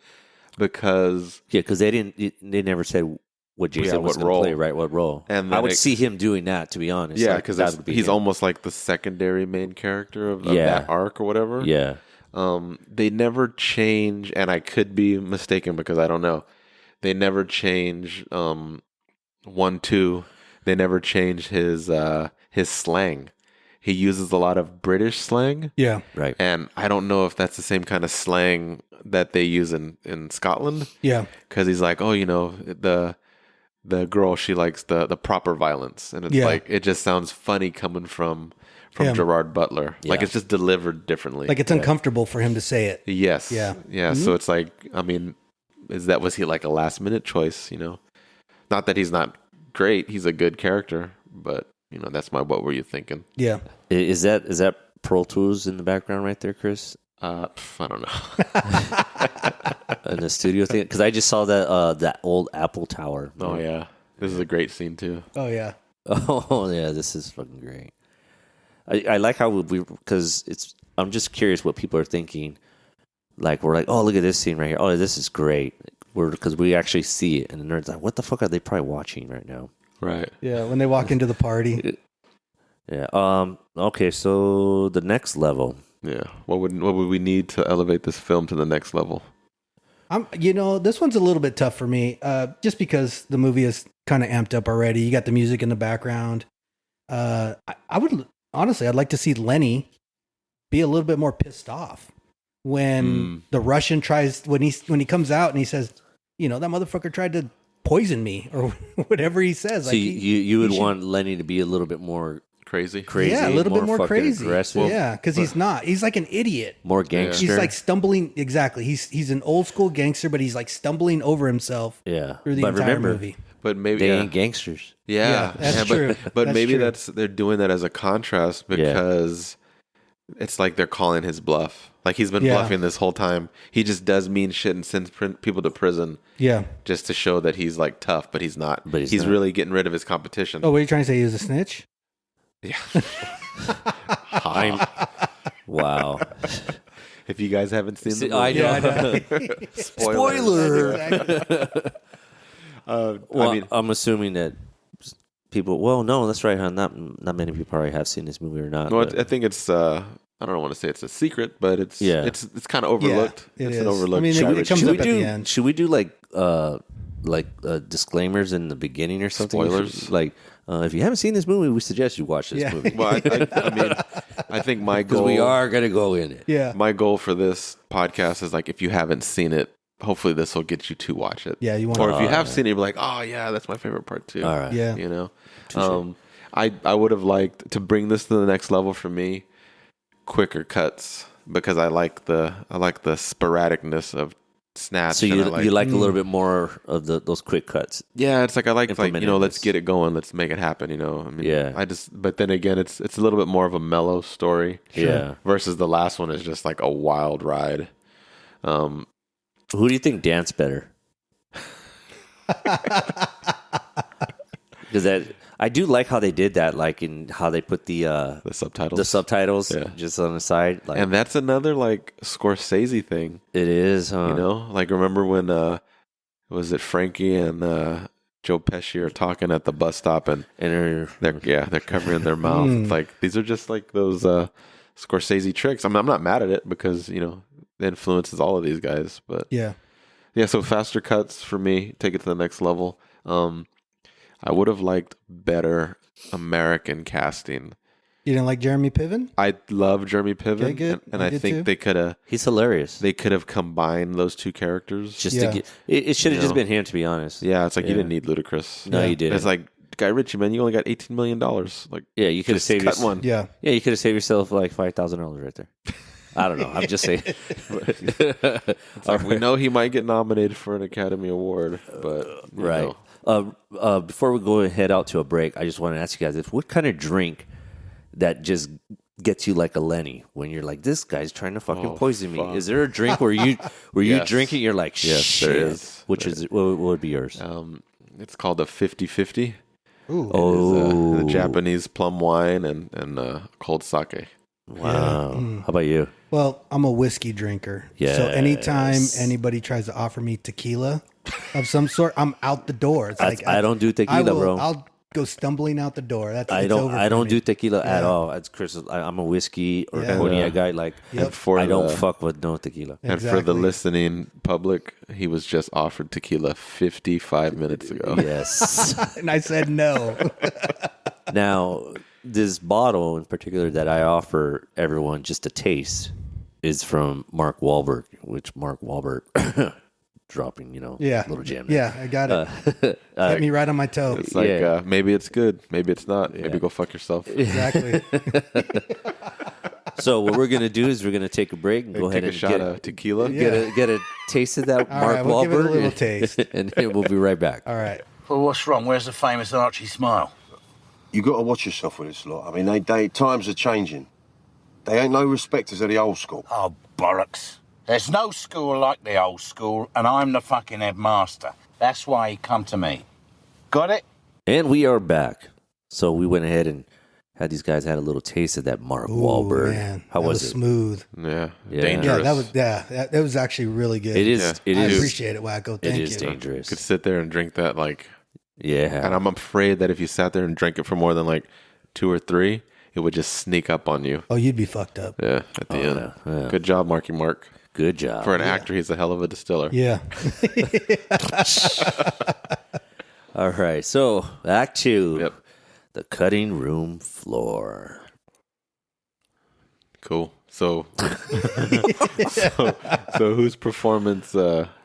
because they never said what Jason was going to play, right? What role? And I would see him doing that, to be honest. Yeah, like, because he's almost like the secondary main character of that arc or whatever. Yeah. They never change, and I could be mistaken because I don't know. They never change 1, 2. They never change his slang. He uses a lot of British slang. Yeah. Right. And I don't know if that's the same kind of slang that they use in Scotland. Yeah. Because he's like, oh, the girl, she likes the proper violence, and it's like it just sounds funny coming from Gerard Butler. Yeah. Like it's just delivered differently. Like it's uncomfortable for him to say it. Yes. Yeah. Yeah. So it's like, I mean, was he like a last minute choice? Not that he's not great. He's a good character, but that's what were you thinking? Yeah. Is that Pro Tools in the background right there, Chris? I don't know. In the studio thing, because I just saw that old Apple Tower. Oh yeah, this is a great scene too. Oh yeah. Oh yeah, this is fucking great. I like how because I'm just curious what people are thinking. Like we're like, oh look at this scene right here. Oh, this is great. Because we actually see it, and the nerd's like, what the fuck are they probably watching right now? Right. Yeah. When they walk into the party. Yeah. Okay. So the next level. Yeah. What would we need to elevate this film to the next level? This one's a little bit tough for me, just because the movie is kind of amped up already. You got the music in the background. I would honestly, I'd like to see Lenny be a little bit more pissed off when the Russian when he comes out and he says, that motherfucker tried to poison me or whatever he says. So you would want Lenny to be a little bit more crazy, yeah, a little bit more crazy, aggressive. yeah, because he's not. He's like an idiot, more gangster. He's like stumbling. Exactly. He's an old school gangster, but he's like stumbling over himself. Yeah, through the entire movie. But maybe they ain't gangsters. Yeah, that's true. But That's maybe true. they're doing that as a contrast because it's like they're calling his bluff. Like he's been bluffing this whole time. He just does mean shit and sends people to prison. Yeah, just to show that he's like tough, but he's not. But he's really getting rid of his competition. Oh, what are you trying to say? He was a snitch? Yeah. Wow. If you guys haven't seen the movie, I know. Spoiler. Exactly. I'm assuming that people. Well, no, that's right. Huh? Not many people probably have seen this movie or not. Well, I think it's. I don't want to say it's a secret, but it's kind of overlooked. Yeah, it's is. an overlooked. I mean, it comes up at the end. Should we do like disclaimers in the beginning or something? Spoilers? Like, if you haven't seen this movie, we suggest you watch this movie. Well, I mean, I think my goal. Because we are going to go in it. Yeah. My goal for this podcast is like, if you haven't seen it, hopefully this will get you to watch it. Yeah, you want. Or if you have seen it, you'll be like, oh yeah, that's my favorite part too. All right. Yeah. I would have liked to bring this to the next level for me. Quicker cuts, because I like the sporadicness of Snatch. So you like a little bit more of those quick cuts. Yeah, it's like I like let's get it going, let's make it happen. I mean, but then again, it's a little bit more of a mellow story. Yeah. Versus the last one is just like a wild ride. Who do you think danced better? Because I do like how they did that, like in how they put the subtitles. The subtitles just on the side. Like, and that's another like Scorsese thing. It is, huh? Like remember when was it Frankie and Joe Pesci are talking at the bus stop and they're covering their mouth. It's like these are just like those Scorsese tricks. I mean, I'm not mad at it because it influences all of these guys, but yeah. So faster cuts for me, take it to the next level. I would have liked better American casting. You didn't like Jeremy Piven? I love Jeremy Piven, Okay, good. and I think they could have. He's hilarious. They could have combined those two characters. Just to get it should have just been him, to be honest. Yeah, it's like you didn't need Ludacris. No, you didn't. It's like Guy Ritchie, man. You only got $18 million. Like, you could have saved one. Yeah, you could have saved yourself like $5,000 right there. I don't know. I'm just saying. We know he might get nominated for an Academy Award, but right. Before we go and head out to a break, I just want to ask you guys what kind of drink that just gets you like a Lenny when you're like, this guy's trying to fucking poison fuck. me? Is there a drink where you Yes. drink it? You're like, shit. Yes, there is. Which is what would be yours? It's called a 50-50. Ooh. It is, the Japanese plum wine and cold sake. Wow. Yeah. How about you? Well, I'm a whiskey drinker. Yes. So anytime anybody tries to offer me tequila of some sort, I'm out the door. It's like I don't do tequila, bro. I'll go stumbling out the door. It's I over for don't me. do tequila at all. As Chris, I'm a whiskey or Yeah. cognac guy. Like And for I don't the- fuck with no tequila. And for the listening public, he was just offered tequila 55 minutes ago. Yes. And I said no. Now, this bottle in particular that I offer everyone just a taste is from Mark Wahlberg, which Mark Wahlberg dropping, Yeah. little jam. there. Yeah, I got it. Hit me right on my toe. It's like, maybe it's good. Maybe it's not. Maybe go fuck yourself. Exactly. So what we're gonna do is we're gonna take a break and go Take ahead a and shot of tequila. get a taste of that All Mark right, we'll Wahlberg, give it a little taste. and then we'll be right back. All right. Well, what's wrong? Where's the famous Archie smile? You got to watch yourself with this lot. I mean, they times are changing. They ain't no respecters of the old school. Oh, bollocks. There's no school like the old school, and I'm the fucking headmaster. That's why he come to me. Got it? And we are back. So we went ahead and had these guys had a little taste of that Mark Wahlberg. Man, How that was it? Smooth. Yeah. Yeah. Dangerous. That was actually really good. It is. Yeah. It I is. appreciate it, Wacko. Thank you. It is dangerous. Could sit there and drink that like... Yeah. And I'm afraid that if you sat there and drank it for more than like 2 or 3, it would just sneak up on you. Oh, you'd be fucked up. Yeah, at the end. no. Yeah. Good job, Marky Mark. Good job. For an actor, he's a hell of a distiller. Yeah. All right. So Act 2. Yep. The cutting room floor. Cool. So whose performance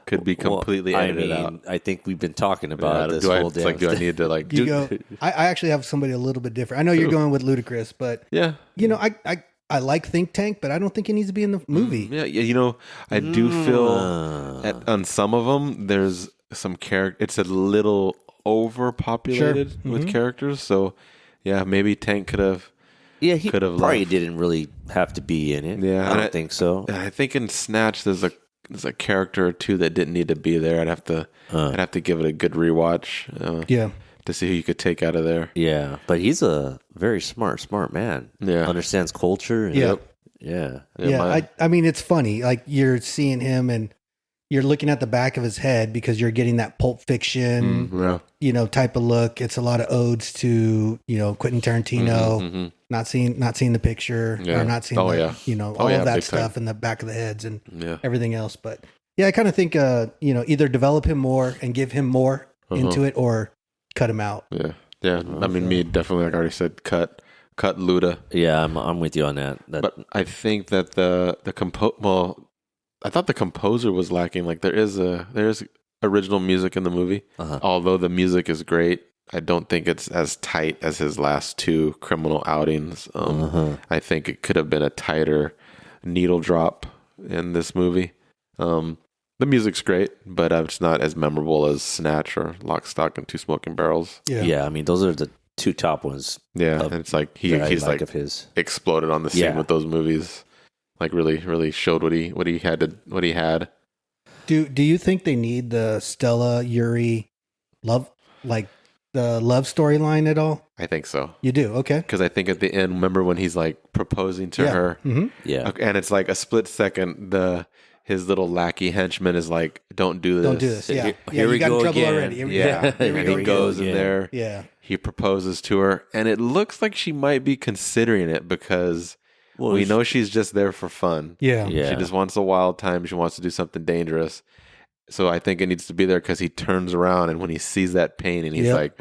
could be completely edited out? I think we've been talking about this whole day. Do I need to like You go. I actually have somebody a little bit different. I know you're going with Ludacris, but Yeah. I like Think Tank, but I don't think he needs to be in the movie. Yeah, I do feel on some of them there's some character. It's a little overpopulated with characters, so yeah, maybe Tank could have. Yeah, he could have probably left. didn't really have to be in it. Yeah, I don't think so. And I think in Snatch there's a character or two that didn't need to be there. I'd have to give it a good rewatch. Yeah. To see who you could take out of there. Yeah, but he's a very smart man. Yeah. Understands culture. And, Yeah. Yeah. I mean, it's funny. Like you're seeing him and you're looking at the back of his head because you're getting that Pulp Fiction, type of look. It's a lot of odes to, Quentin Tarantino. Not seeing the picture or not seeing all of that big stuff time. in the back of the heads and everything else. But yeah, I kind of think, either develop him more and give him more into it or cut him out. Yeah. Yeah. I mean, me definitely, like I already said, cut Luda. Yeah, I'm with you on that. But I think that I thought the composer was lacking. Like there is original music in the movie. Although the music is great, I don't think it's as tight as his last 2 criminal outings. I think it could have been a tighter needle drop in this movie. The music's great, but it's not as memorable as Snatch or Lock, Stock, and Two Smoking Barrels. Yeah, I mean, those are the 2 top ones. Yeah, and it's like he's like of his. exploded on the scene with those movies. Like really showed what he had. Do you think they need the Stella Yuri love, like the love storyline at all? I think so. You do? Okay. Because I think at the end, remember when he's like proposing to her? Mm-hmm. Yeah. And it's like a split second, his little lackey henchman is like, don't do this. Don't do this. Yeah. Here we got in go trouble again. already. Here we Yeah. go. Here we And go he again. goes in there. Yeah. He proposes to her. And it looks like she might be considering it because we know she's just there for fun. Yeah. Yeah. She just wants a wild time. She wants to do something dangerous. So I think it needs to be there because he turns around and when he sees that pain and he's like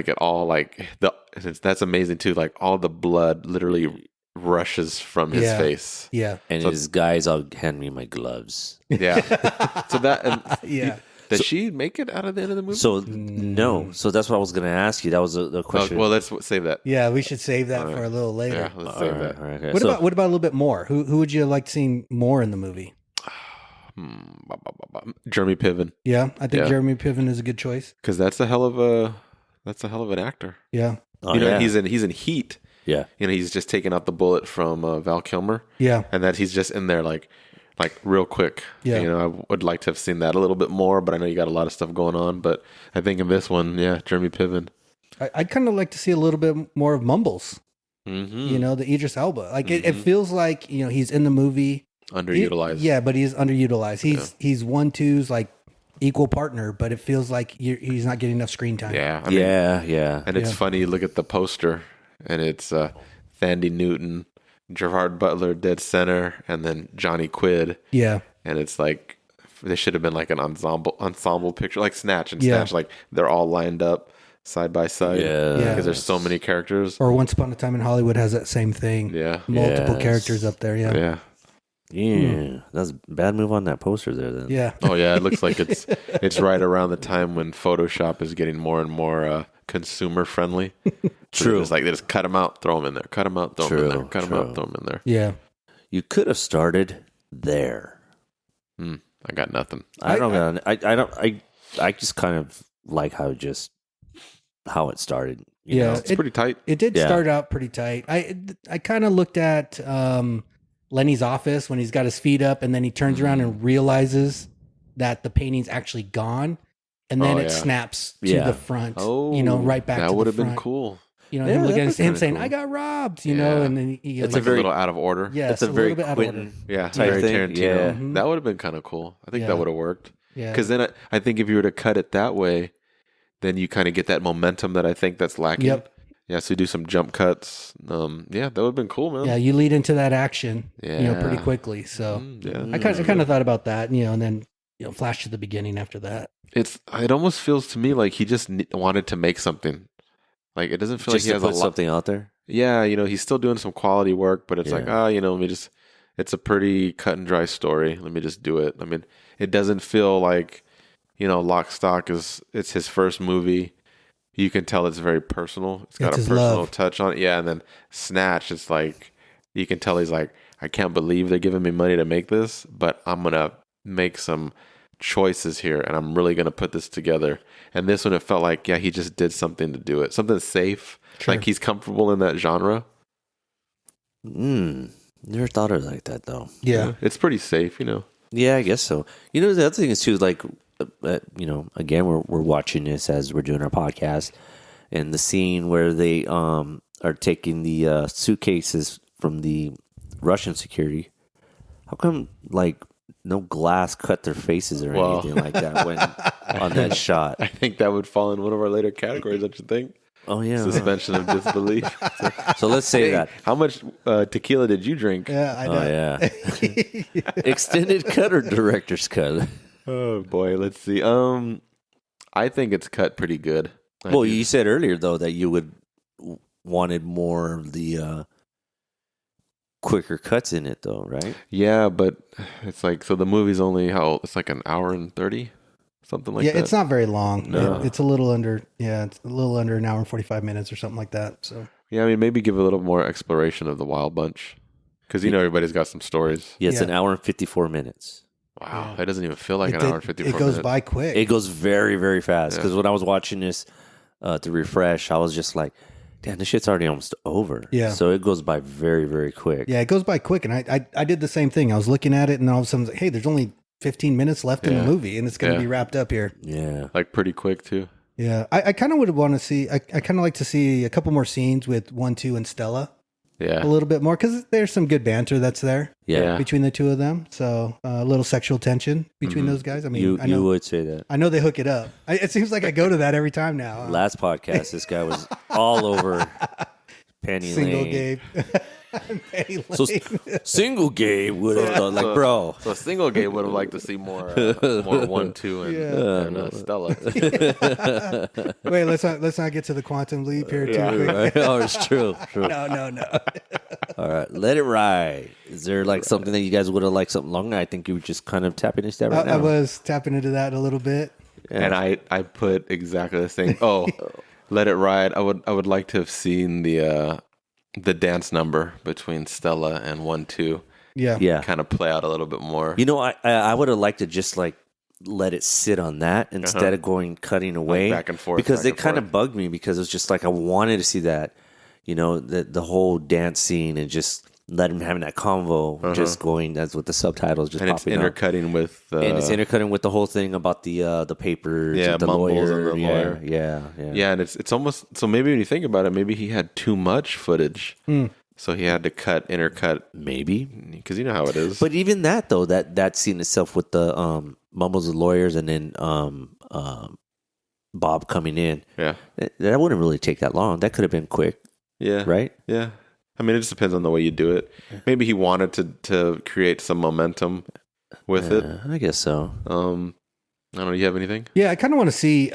it all that's amazing too. Like all the blood literally rushes from his face. Yeah. And his guys all hand me my gloves. Yeah. So that Yeah. Does she make it out of the end of the movie? So no. So that's what I was going to ask you. That was the question. Well, let's save that. Yeah, we should save that for a little later. Yeah, let's save that. All right, okay. What about a little bit more? Who would you like seeing more in the movie? Jeremy Piven. Yeah, I think Yeah. Jeremy Piven is a good choice. Because that's a hell of an actor. Yeah. Oh, you know, yeah. he's in Heat. Yeah. he's just taking out the bullet from Val Kilmer. Yeah. And that he's just in there like real quick. Yeah. I would like to have seen that a little bit more, but I know you got a lot of stuff going on. But I think in this one, Jeremy Piven. I'd kind of like to see a little bit more of Mumbles. Mm-hmm. The Idris Elba. Like it feels like he's in the movie underutilized. But he's underutilized. He's 1-2's like equal partner, but it feels like he's not getting enough screen time. Yeah, yeah. And it's funny. You look at the poster, and it's Thandie Newton, Gerard Butler dead center, and then Johnny Quid. Yeah, and it's like they should have been like an ensemble picture, like Snatch and Snatch. Like they're all lined up side by side. Yeah, because there's so many characters. Or Once Upon a Time in Hollywood has that same thing. Yeah, multiple characters up there. Yeah. That's a bad move on that poster there. Then Yeah. Oh yeah, it looks like it's right around the time when Photoshop is getting more and more consumer friendly. True. It's like they just cut them out, throw them in there. Cut them out, throw them in there. Cut them out, throw them in there. Yeah. You could have started there. I got nothing. I don't. I just kind of like how it started. You know? It's pretty tight. It did start out pretty tight. I kind of looked at Lenny's office when he's got his feet up, and then he turns around and realizes that the painting's actually gone, and then it snaps to the front. Oh, right back. That would have been cool. Him looking at him saying, "I got robbed," and then it's like a little out of order. Yeah, it's a very Quentin, very Tarantino. Yeah. That would have been kind of cool. I think that would have worked. Yeah, because then I think if you were to cut it that way, then you kind of get that momentum that I think that's lacking. Yep. Yeah, so you do some jump cuts. That would have been cool, man. Yeah, you lead into that action, pretty quickly. So I kind of thought about that, and then flash to the beginning after that. It almost feels to me like he just wanted to make something. Like it doesn't feel just like he has to put something out there. Yeah, he's still doing some quality work, but it's like, let me just. It's a pretty cut and dry story. Let me just do it. I mean, it doesn't feel like, Lock, Stock it's his first movie. You can tell it's very personal. It's got a personal touch on it. Yeah, and then Snatch, it's like, you can tell he's like, I can't believe they're giving me money to make this, but I'm going to make some choices here, and I'm really going to put this together. And this one, it felt like, he just did something to do it. Something safe. Sure. Like he's comfortable in that genre. Never thought of it like that, though. Yeah. It's pretty safe, Yeah, I guess so. The other thing is, too, like, again, we're watching this as we're doing our podcast, and the scene where they are taking the suitcases from the Russian security. How come, like, no glass cut their faces or anything like that when on that shot? I think that would fall in one of our later categories, don't you think? Oh, yeah. Suspension of disbelief. So let's say that. How much tequila did you drink? Yeah, I know. Oh, yeah. Extended cut or director's cut? Oh, boy. Let's see. I think it's cut pretty good. Well, you said earlier, though, that you wanted more of the quicker cuts in it, though, right? Yeah, but it's like, so the movie's only, it's like an hour and 30? Something like that. Yeah, it's not very long. No. It's a little under, it's a little under an hour and 45 minutes or something like that. So yeah, I mean, maybe give a little more exploration of the Wild Bunch. Because, everybody's got some stories. Yeah, it's an hour and 54 minutes. Wow, that doesn't even feel like an hour and 54 minutes. It goes by quick. It goes very, very fast. Because when I was watching this to refresh, I was just like, damn, this shit's already almost over. Yeah. So it goes by very, very quick. Yeah, it goes by quick. And I did the same thing. I was looking at it, and all of a sudden, I was like, hey, there's only 15 minutes left in the movie, and it's going to be wrapped up here. Yeah. Like pretty quick, too. Yeah. I kind of would want to see, I kind of like to see a couple more scenes with 1, 2, and Stella. Yeah. A little bit more, because there's some good banter that's there. Yeah. Between the two of them. So a little sexual tension between those guys. I mean, I know, you would say that. I know they hook it up. It seems like I go to that every time now. Last podcast, this guy was all over Penny Single Lane. Gabe. Penny Lane. So single Gabe would have thought, like, bro. So single Gabe would have liked to see more 1, 2, and Stella. Wait, let's not get to the quantum leap here too quick. Right? Oh, it's true. No. All right, let it ride. Is there like something that you guys would have liked something longer? I think you were just kind of tapping into that right now. I was tapping into that a little bit. Yeah. And I put exactly the same. Oh, let it ride. I would like to have seen the dance number between Stella and 1, 2. Yeah. Kind of play out a little bit more. I would have liked to just like let it sit on that instead of cutting away like back and forth. because it kind of bugged me because it was just like I wanted to see that. you know, the whole dance scene and just let him having that convo, just going as with the subtitles, just and it's popping intercutting up. with, and it's intercutting with the whole thing about the papers, and the lawyer, and the lawyer. Yeah, and it's almost so. Maybe when you think about it, maybe he had too much footage, so he had to intercut, maybe because you know how it is. But even that though, that scene itself with the mumbles of lawyers, and then Bob coming in, that wouldn't really take that long. That could have been quick, right? Yeah. I mean, it just depends on the way you do it. Maybe he wanted to create some momentum with it. I guess so. I don't know. Do you have anything? Yeah, I kind of want to see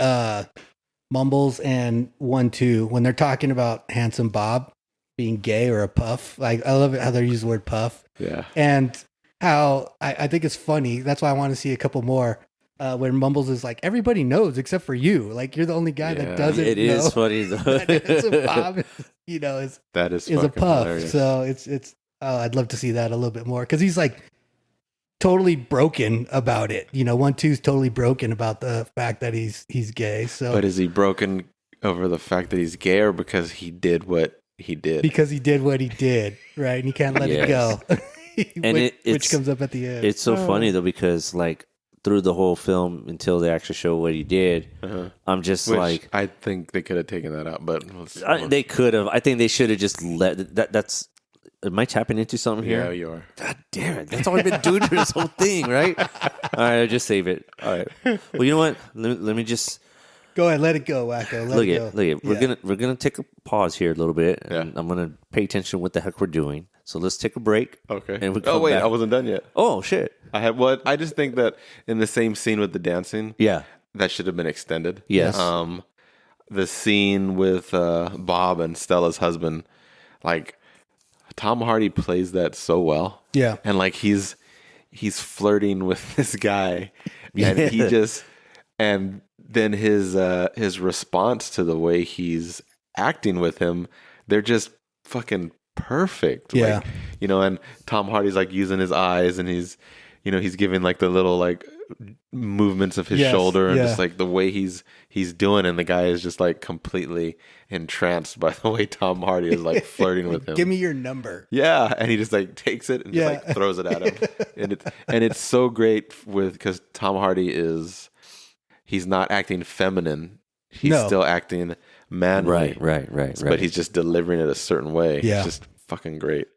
Mumbles and 1-2 when they're talking about Handsome Bob being gay or a puff. Like, I love it how they use the word puff. Yeah. And how I think it's funny. That's why I want to see a couple more. When Mumbles is like, everybody knows except for you. Like, you're the only guy that doesn't know. It is funny though. That Handsome Bob, is a puff. Hilarious. So it's I'd love to see that a little bit more, because he's like totally broken about it. 1-2's totally broken about the fact that he's gay. So, but is he broken over the fact that he's gay, or because he did what he did? Because he did what he did, right? And he can't let it go. And which comes up at the end. It's so funny though, because like through the whole film until they actually show what he did, I'm just like, I think they could have taken that out, but they could have. I think they should have just let that. That's am I tapping into something here? Yeah, you are. God damn it! That's all we've been doing through this whole thing, right? All right, I'll just save it. All right. Well, you know what? Let me just go ahead. Let it go, Wackoe. Let it go. Look at. We're gonna take a pause here a little bit, and I'm gonna pay attention to what the heck we're doing. So let's take a break. Okay. And I wasn't done yet. Oh shit! I just think that in the same scene with the dancing, that should have been extended. Yes. The scene with Bob and Stella's husband, like Tom Hardy plays that so well. Yeah. And like he's flirting with this guy, and he just, and then his response to the way he's acting with him, they're just fucking perfect. Yeah. Like, and Tom Hardy's like using his eyes, and he's giving like the little like movements of his shoulder, and just like the way he's doing, and the guy is just like completely entranced by the way Tom Hardy is like flirting with him. Give me your number. Yeah, and he just like takes it and just like throws it at him, and it's so great because Tom Hardy he's not acting feminine, he's still acting manly, right. But he's just delivering it a certain way. Yeah, it's just fucking great.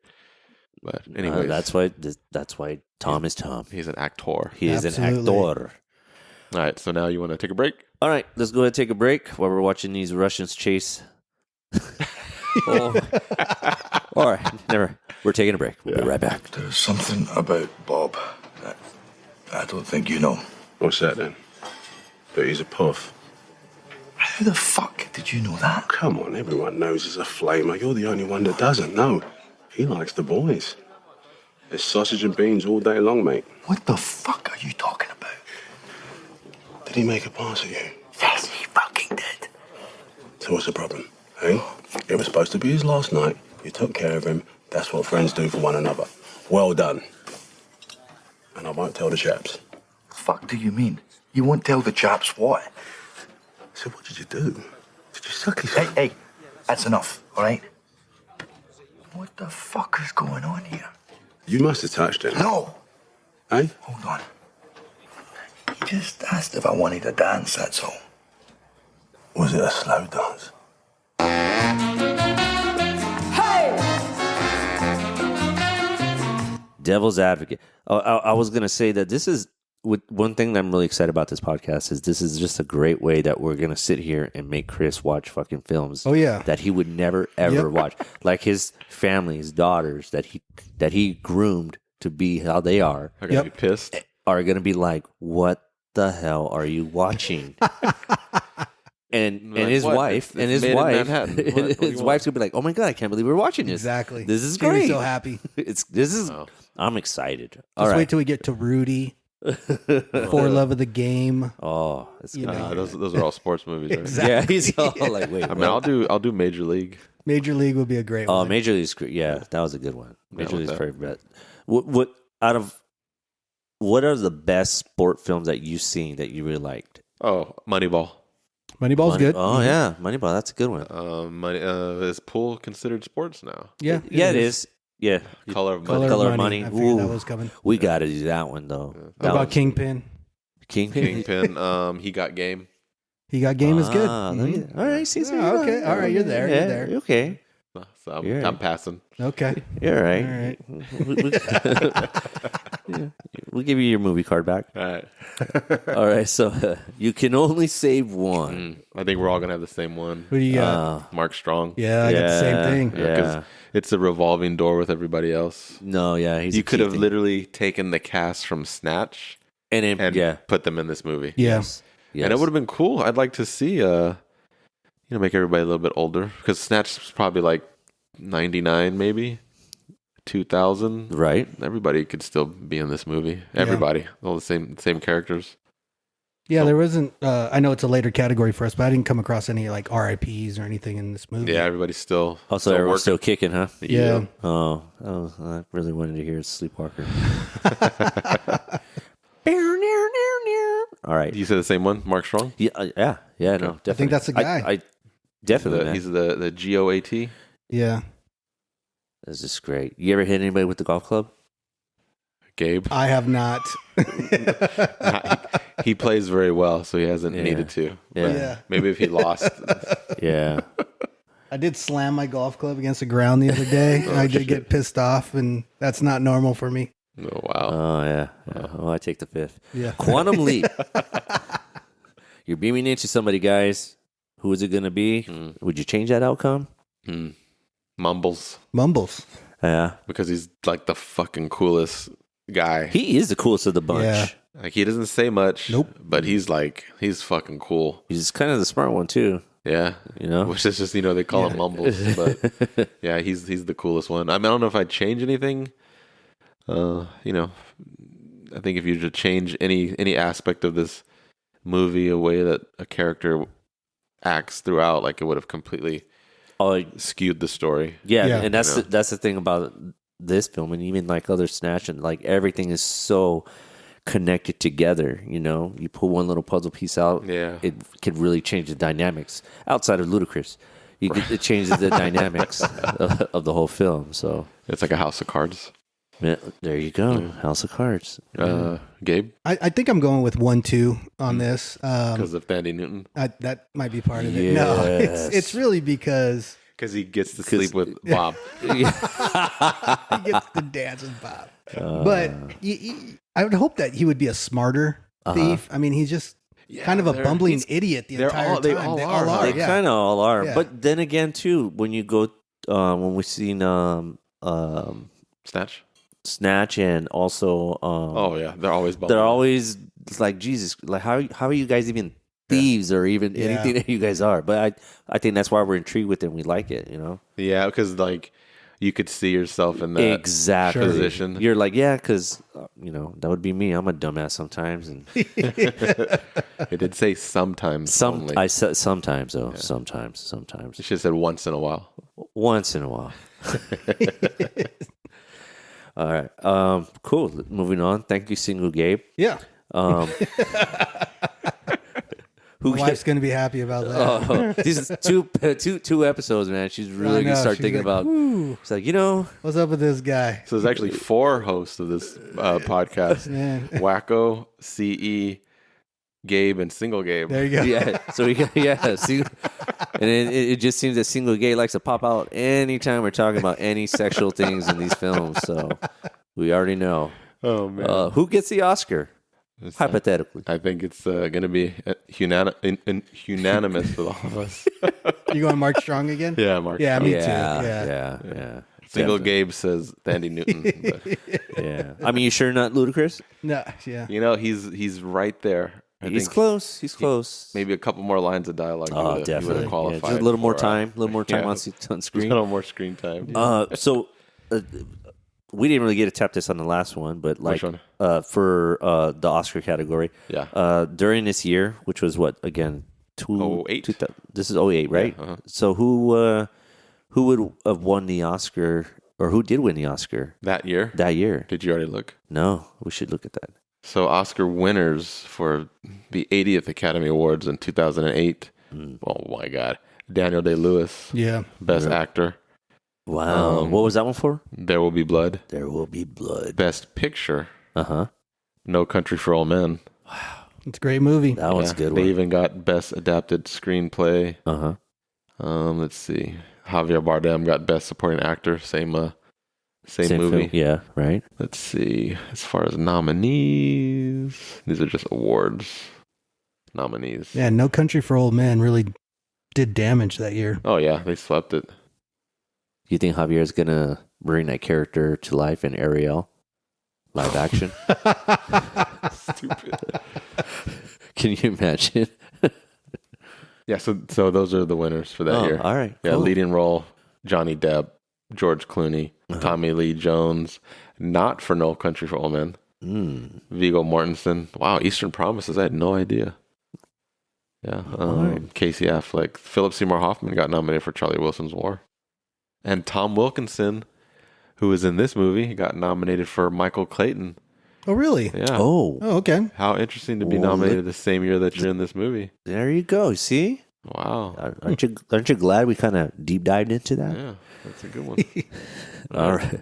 But anyway, that's why Tom is Tom. He's an actor. He is an actor. All right, so now you want to take a break? All right, let's go ahead and take a break while we're watching these Russians chase. All right, never. We're taking a break. We'll be right back. There's something about Bob that I don't think you know. What's that then? That he's a puff. How the fuck did you know that? Come on, everyone knows he's a flamer. You're the only one that doesn't know. He likes the boys. There's sausage and beans all day long, mate. What the fuck are you talking about? Did he make a pass at you? Yes, he fucking did. So what's the problem, eh? It was supposed to be his last night. You took care of him. That's what friends do for one another. Well done. And I won't tell the chaps. The fuck do you mean? You won't tell the chaps what? So what did you do? Did you suck his... Hey, that's enough, all right? What the fuck is going on here? You must have touched him. No. Eh? Hold on. He just asked if I wanted to dance, that's all. Was it a slow dance? Devil's advocate. I was going to say that this is one thing that I'm really excited about this podcast is this is just a great way that we're going to sit here and make Chris watch fucking films. Oh, yeah. That he would never, ever watch. Like his family, his daughters that he groomed to be how they are. Are going to be pissed. Are going to be like, what the hell are you watching? And Like, his what? wife, It's made in Manhattan. What do you his want? wife's gonna be like, "Oh my god, I can't believe we're watching this! Exactly. This is She's gonna be great. so happy. I'm excited. Just All right, wait till we get to Rudy. For Love of the Game. Oh, that's those are all sports movies, right? Exactly. Yeah, he's all like, wait. I mean, I'll do Major League. Major League would be a great one. Major League's great. Yeah, that was a good one. Major League's that. very bad. What are the best sport films that you've seen that you really liked? Oh, Moneyball. Moneyball's good. Oh yeah, Moneyball. That's a good one. Is pool considered sports now? Yeah, it is. Yeah, Color of Money. Color of Money. I figured that was coming. We got to do that one though. What about Kingpin? Kingpin. He got game. He got game is good. All right, see, okay. All right, you're there. Yeah, You're there. Okay. So I'm passing. Okay. You're all right. All right. We'll give you your movie card back. All right. All right. So you can only save one. I think we're all gonna have the same one. Who do you got? Mark Strong. Yeah, I got the same thing. Because it's a revolving door with everybody else. No, yeah, you could have literally taken the cast from Snatch and put them in this movie. Yes. And it would have been cool. I'd like to see, make everybody a little bit older because Snatch is probably like 99, maybe 2000. Right. Everybody could still be in this movie. Everybody, all the same characters. Yeah, there wasn't. I know it's a later category for us, but I didn't come across any like RIPs or anything in this movie. Yeah, everybody's still. Also, everyone's still kicking, huh? Yeah. Oh, I really wanted to hear Sleepwalker. All right. You said the same one, Mark Strong? Yeah, no, definitely. I think that's the guy. I definitely. He's the GOAT. Yeah. That's just great. You ever hit anybody with the golf club? Gabe? I have not. He plays very well, so he hasn't needed to. Yeah. Maybe if he lost. Yeah. I did slam my golf club against the ground the other day. I did get pissed off, and that's not normal for me. Oh, wow. Oh, yeah. Oh, I take the fifth. Yeah. Quantum Leap. You're beaming into somebody, guys. Who is it going to be? Would you change that outcome? Mumbles. Yeah. Because he's like the fucking coolest guy. He is the coolest of the bunch. Yeah. Like, he doesn't say much. Nope. But he's fucking cool. He's kind of the smart one, too. Yeah. Which is just, they call him Mumbles. But yeah, he's the coolest one. I mean, I don't know if I'd change anything. I think if you were to change any aspect of this movie, a way that a character acts throughout, like it would have completely skewed the story. Yeah. And that's the thing about this film, and even like other Snatch, and like everything is so connected together. You pull one little puzzle piece out, it could really change the dynamics outside of Ludacris. It changes the dynamics of the whole film. So it's like a house of cards. Yeah, there you go. House of Cards. Gabe? I think I'm going with 1-2 on this. Because of Thandie Newton? That might be part of it. No, it's really because he gets to sleep with Bob. He gets to dance with Bob. But I would hope that he would be a smarter thief. I mean, he's just kind of a bumbling idiot the entire time. They all are. They kind of all are. Yeah. But then again, too, when you go, when we've seen Snatch and also they're always bumbling. They're always like, Jesus, like how are you guys even thieves or even anything that you guys are? But I think that's why we're intrigued with it and we like it, Yeah, because like you could see yourself in that position. You're like, because that would be me. I'm a dumbass sometimes, and it did say sometimes. Only. I said sometimes though. Yeah. Sometimes. You should have said once in a while. Once in a while. All right. Cool. Moving on. Thank you, Single Gabe. Yeah. My wife's going to be happy about that. These two episodes, man. She's really going to start thinking about. It's like, what's up with this guy? So there's actually 4 hosts of this podcast: Wackoe, CE, Gabe, and Single Gabe. There you go. Yeah. So we got and it just seems that Single Gabe likes to pop out anytime we're talking about any sexual things in these films. So we already know. Oh man, who gets the Oscar? Hypothetically, I think it's going to be unanimous with all of us. You going Mark Strong again? Yeah, Mark. Yeah, Strong. me too. Yeah. Single Gabe says Thandie Newton. Yeah, I mean, you sure not Ludacris? No, yeah. He's right there. He's close. He's close. Maybe a couple more lines of dialogue. Definitely. Qualified. Just a little more time. A little more time on screen. A little more screen time. So we didn't really get to tap this on the last one, but like for the Oscar category, during this year, which was what again? 2008. This is 2008, right? Yeah, So who would have won the Oscar, or who did win the Oscar that year? Did you already look? No, we should look at that. So Oscar winners for the 80th Academy Awards in 2008 Oh my God, Daniel Day-Lewis. Yeah, best actor. Wow, what was that one for? There Will Be Blood. There Will Be Blood. Best picture. Uh-huh. No Country for Old Men. It's a great movie. That one's a good They one. even got best adapted screenplay. Uh-huh. Let's see. Javier Bardem got best supporting actor. Same movie. Film. Yeah, right. Let's see. As far as nominees, these are just awards. Nominees. Yeah, No Country for Old Men really did damage that year. Oh yeah, they swept it. You think Javier's gonna bring that character to life in Ariel? Live action? Stupid. Can you imagine? Yeah, so those are the winners for that year. All right. Yeah, cool. leading role, Johnny Depp, George Clooney, Tommy Lee Jones, not for No Country for Old Men. Viggo Mortensen. Wow, Eastern Promises. I had no idea. Yeah. Casey Affleck. Philip Seymour Hoffman got nominated for Charlie Wilson's War. And Tom Wilkinson, who was in this movie, he got nominated for Michael Clayton. Oh, really? Yeah. Oh, okay. How interesting to be nominated the same year that you're in this movie. There you go. See? Wow. Aren't you glad we kind of deep dived into that? Yeah, that's a good one. All right.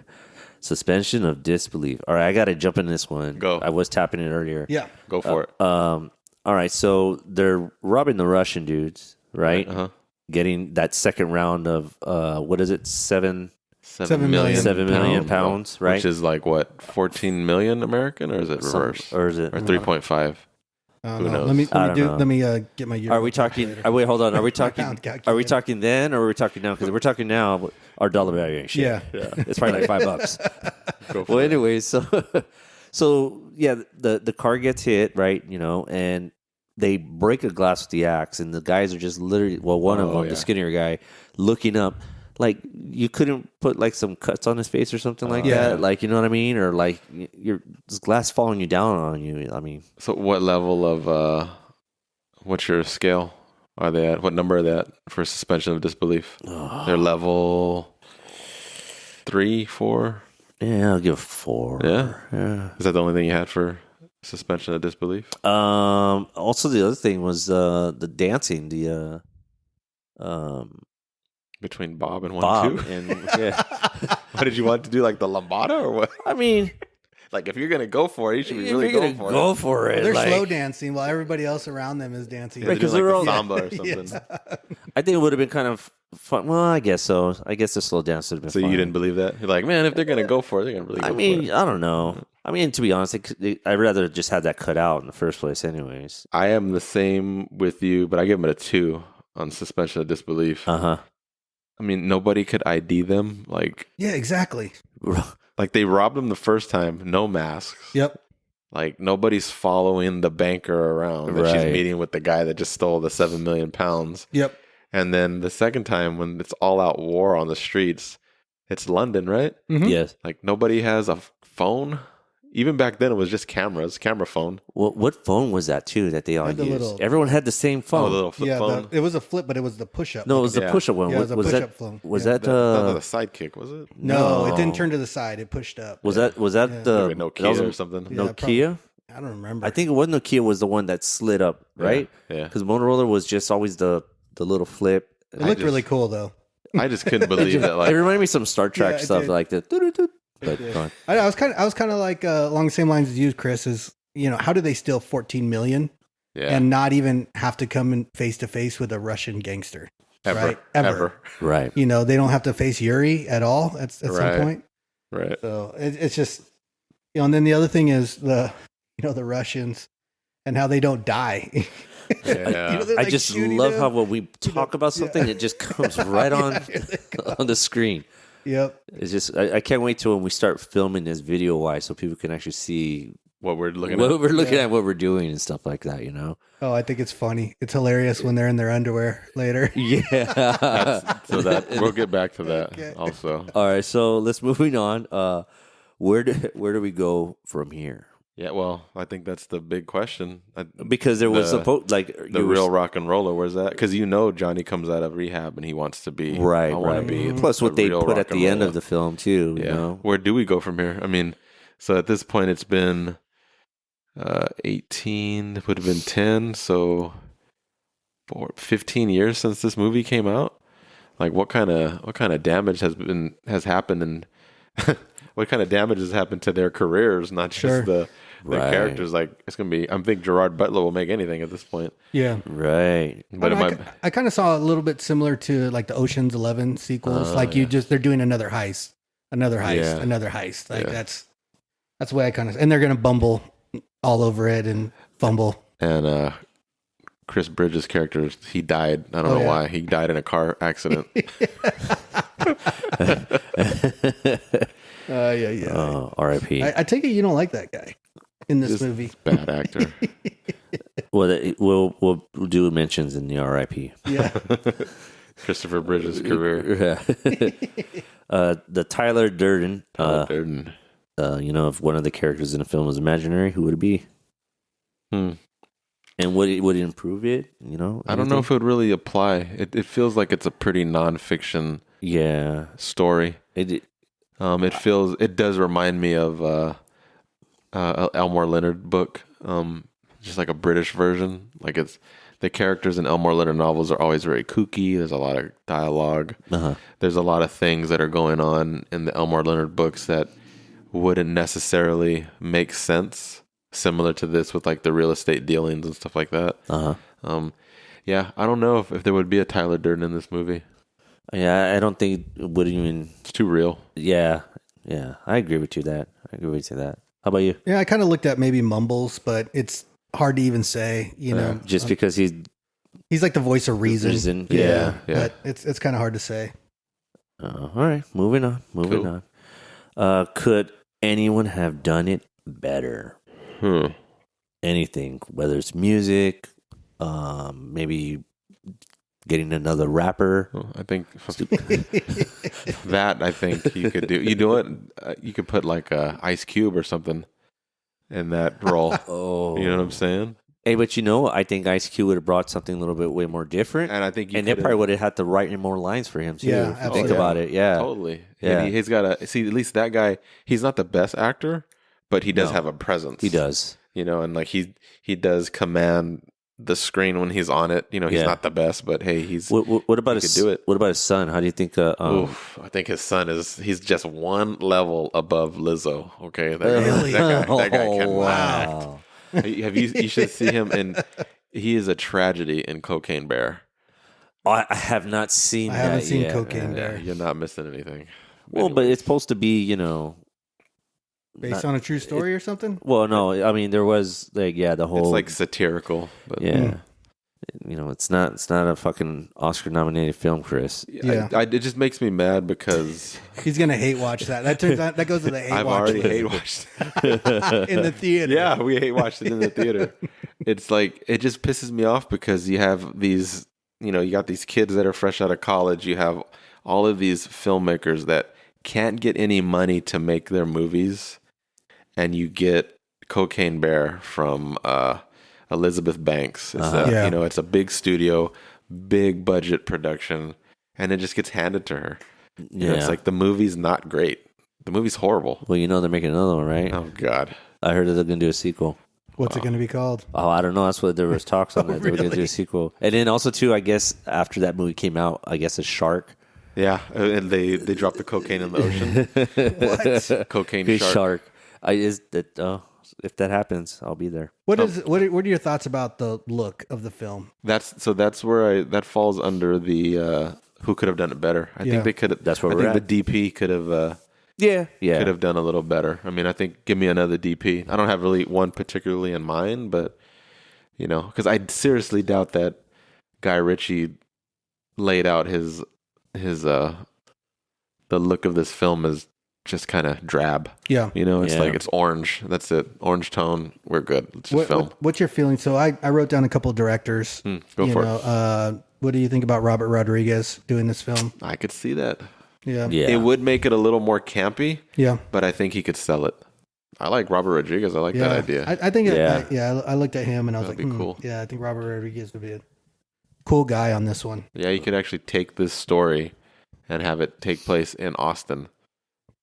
Suspension of disbelief. All right, I got to jump in this one. Go. I was tapping it earlier. Yeah. Go for it. All right, so they're robbing the Russian dudes, right? Uh-huh. Getting that second round of, what is it, 7 million pounds, right? Which is like, what, 14 million American, or is it reverse? Or is it? Or 3.5? Who knows? Let me get my euro. Are we talking? Wait, hold on. Are we talking? Are we talking then, or are we talking now? Because we're talking now, our dollar value ain't shit. Yeah. It's probably like $5. Go for Well, it. anyways, so yeah, the car gets hit, right? You know, and they break a glass with the axe, and the guys are just literally, well, one of them, the skinnier guy, looking up. Like, you couldn't put like some cuts on his face or something like that. Like, you know what I mean? Or like this glass falling you down on you. I mean, So what level of, what's your scale are they at? What number are they at for suspension of disbelief? They're level 3, 4? yeah, I'll give 4. Yeah? Is that the only thing you had for suspension of disbelief? Also, the other thing was the dancing. Between Bob and Bob 1-2? and yeah. What did you want to do, like the lambada or what? I mean, like if you're gonna go for it, you should be if really you're going gonna for go it. for it. They're like, slow dancing while everybody else around them is dancing. Yeah, because they're they're like all samba or something. Yes. I think it would have been kind of fun. Well, I guess so. I guess the slow dance would have been So fun. you didn't believe that? You're like, man, if they're gonna go for it, they're gonna really go I for mean, it. I don't know. I mean, to be honest, I'd rather just have that cut out in the first place anyways. I am the same with you, but I give them a 2 on suspension of disbelief. Uh-huh. I mean, nobody could ID them. Like exactly. Like they robbed them the first time, no masks. Yep. Like nobody's following the banker around that she's Right. meeting with the guy that just stole the 7 million pounds. Yep. And then the second time when it's all out war on the streets, it's London, right? Mhm. Yes. Like nobody has a phone. Even back then, it was just camera phone. What phone was that too that they all Had the used? little- Everyone had the same phone. Oh, the little flip phone. It was a flip, but it was the push-up. No, it was the Yeah. push-up one. Yeah, it was a was push-up that phone. was Yeah. that The sidekick, was it? No, No. it didn't turn to the side. It pushed up. was that the Maybe Nokia that was or something. Yeah, Nokia? probably. I don't remember. I think it was Nokia was the one that slid up, right? Yeah. Because Motorola was just always the little flip. it looked really cool though. I just couldn't believe that. It Like, reminded me of some Star Trek Yeah, it stuff did. like the. doo-doo-doo. But go on. I was kind of like along the same lines as you, Chris. Is how do they steal 14 million yeah, and not even have to come in face to face with a Russian gangster? ever, right? Ever. Right. They don't have to face Yuri at all at some Right. point. right. So it's just and then the other thing is the Russians and how they don't die. Yeah. They're, I like, just shooting love them. how when we talk about something, it just comes right on on the screen. Yep. It's just I can't wait till when we start filming this video wise, so people can actually see What we're looking what at. we're looking at, what we're doing, and stuff like that. Oh, I think it's funny. It's hilarious when they're in their underwear later. Yeah. So that we'll get back to that Okay. also. All right. So let's moving on. Where do we go from here? Yeah, well, I think that's the big question. Because there was The- supposed like The real rock and roller, where's that? Because Johnny comes out of rehab and he wants to be right. I want Right. to be. Plus, what a they real put rock at and the end roller. of the film too. Yeah. You know? Where do we go from here? I mean, so at this point, it's been 18. It would have been 10. So 15 years since this movie came out. Like, what kind of damage has happened, and what kind of damage has happened to their careers, not just the characters. Like, it's gonna be. I think Gerard Butler will make anything at this point. Yeah, right. But I kind of saw a little bit similar to like the Ocean's 11 sequels. Like they're doing another heist. Like that's the way I kind of, and they're gonna bumble all over it and fumble. And Chris Bridges' character, he died. I don't know why. He died in a car accident. R.I.P. I take it you don't like that guy in this movie. Bad actor. We'll do mentions in the R.I.P. Yeah. Christopher Bridges' career. The Tyler Durden. Durden. If one of the characters in the film was imaginary, who would it be? And would it improve it? I don't know if it would really apply. It feels like it's a pretty nonfiction story. It does remind me of Elmore Leonard book, just like a British version. Like it's the characters in Elmore Leonard novels are always very kooky. There's a lot of dialogue. There's a lot of things that are going on in the Elmore Leonard books that wouldn't necessarily make sense. Similar to this with like the real estate dealings and stuff like that. I don't know if there would be a Tyler Durden in this movie. Yeah, I don't think it would even. It's too real. Yeah, I agree with you that. How about you? Yeah, I kind of looked at maybe Mumbles, but it's hard to even say. Just because he's like the voice of reason. Yeah. But it's kind of hard to say. All right, moving on. Could anyone have done it better? Anything, whether it's music, maybe getting another rapper. I think that you could do. You know what? You could put like a Ice Cube or something in that role. You know what I'm saying? Hey, but I think Ice Cube would have brought something a little bit way more different, and I think they probably would have had to write in more lines for him too. Yeah, if you think about it. Yeah, totally. Yeah, he's got see. At least that guy, he's not the best actor, but he does have a presence. He does. And like he does command the screen when he's on it. He's not the best, but hey, he's what about his do it. What about his son? How do you think? I think his son he's just one level above Lizzo. Okay, Really? that guy can wow. You should see him, and he is a tragedy in Cocaine Bear. I have not seen. I haven't seen yet. Cocaine Bear. You're not missing anything. Well, but it's supposed to be, based on a true story or something. Well, no, I mean there was the whole. It's like satirical, but it's not a fucking Oscar nominated film, Chris. Yeah, it just makes me mad because he's gonna hate watch that. That turns out that goes to the hate. I've watch already list. hate watched it in the theater. Yeah, we hate watched it in the theater. It's like it just pisses me off because you have these, you got these kids that are fresh out of college. You have all of these filmmakers that can't get any money to make their movies, and you get Cocaine Bear from Elizabeth Banks. It's it's a big studio, big budget production, and it just gets handed to her. It's like the movie's not great. The movie's horrible. Well, they're making another one, right? Oh God! I heard that they're going to do a sequel. What's it going to be called? Oh, I don't know. That's what there was talks on that. They were going to do a sequel, and then also too, I guess after that movie came out, I guess a shark. Yeah, and they dropped the cocaine in the ocean. What? Cocaine shark. If that happens, I'll be there. What are your thoughts about the look of the film? That's where that falls under the who could have done it better. I think they could. That's where I think the DP could have. Could have done a little better. I mean, I think give me another DP. I don't have really one particularly in mind, but because I seriously doubt that Guy Ritchie laid out his the look of this film is just kind of drab. Yeah. It's like it's orange. That's it. Orange tone. We're good. Let's just film. What's your feeling? So I wrote down a couple of directors. Go for it. What do you think about Robert Rodriguez doing this film? I could see that. Yeah. It would make it a little more campy. Yeah. But I think he could sell it. I like Robert Rodriguez. I like that idea. I think I looked at him and I was That'd be cool. Yeah, I think Robert Rodriguez would be a cool guy on this one. Yeah, you could actually take this story and have it take place in Austin.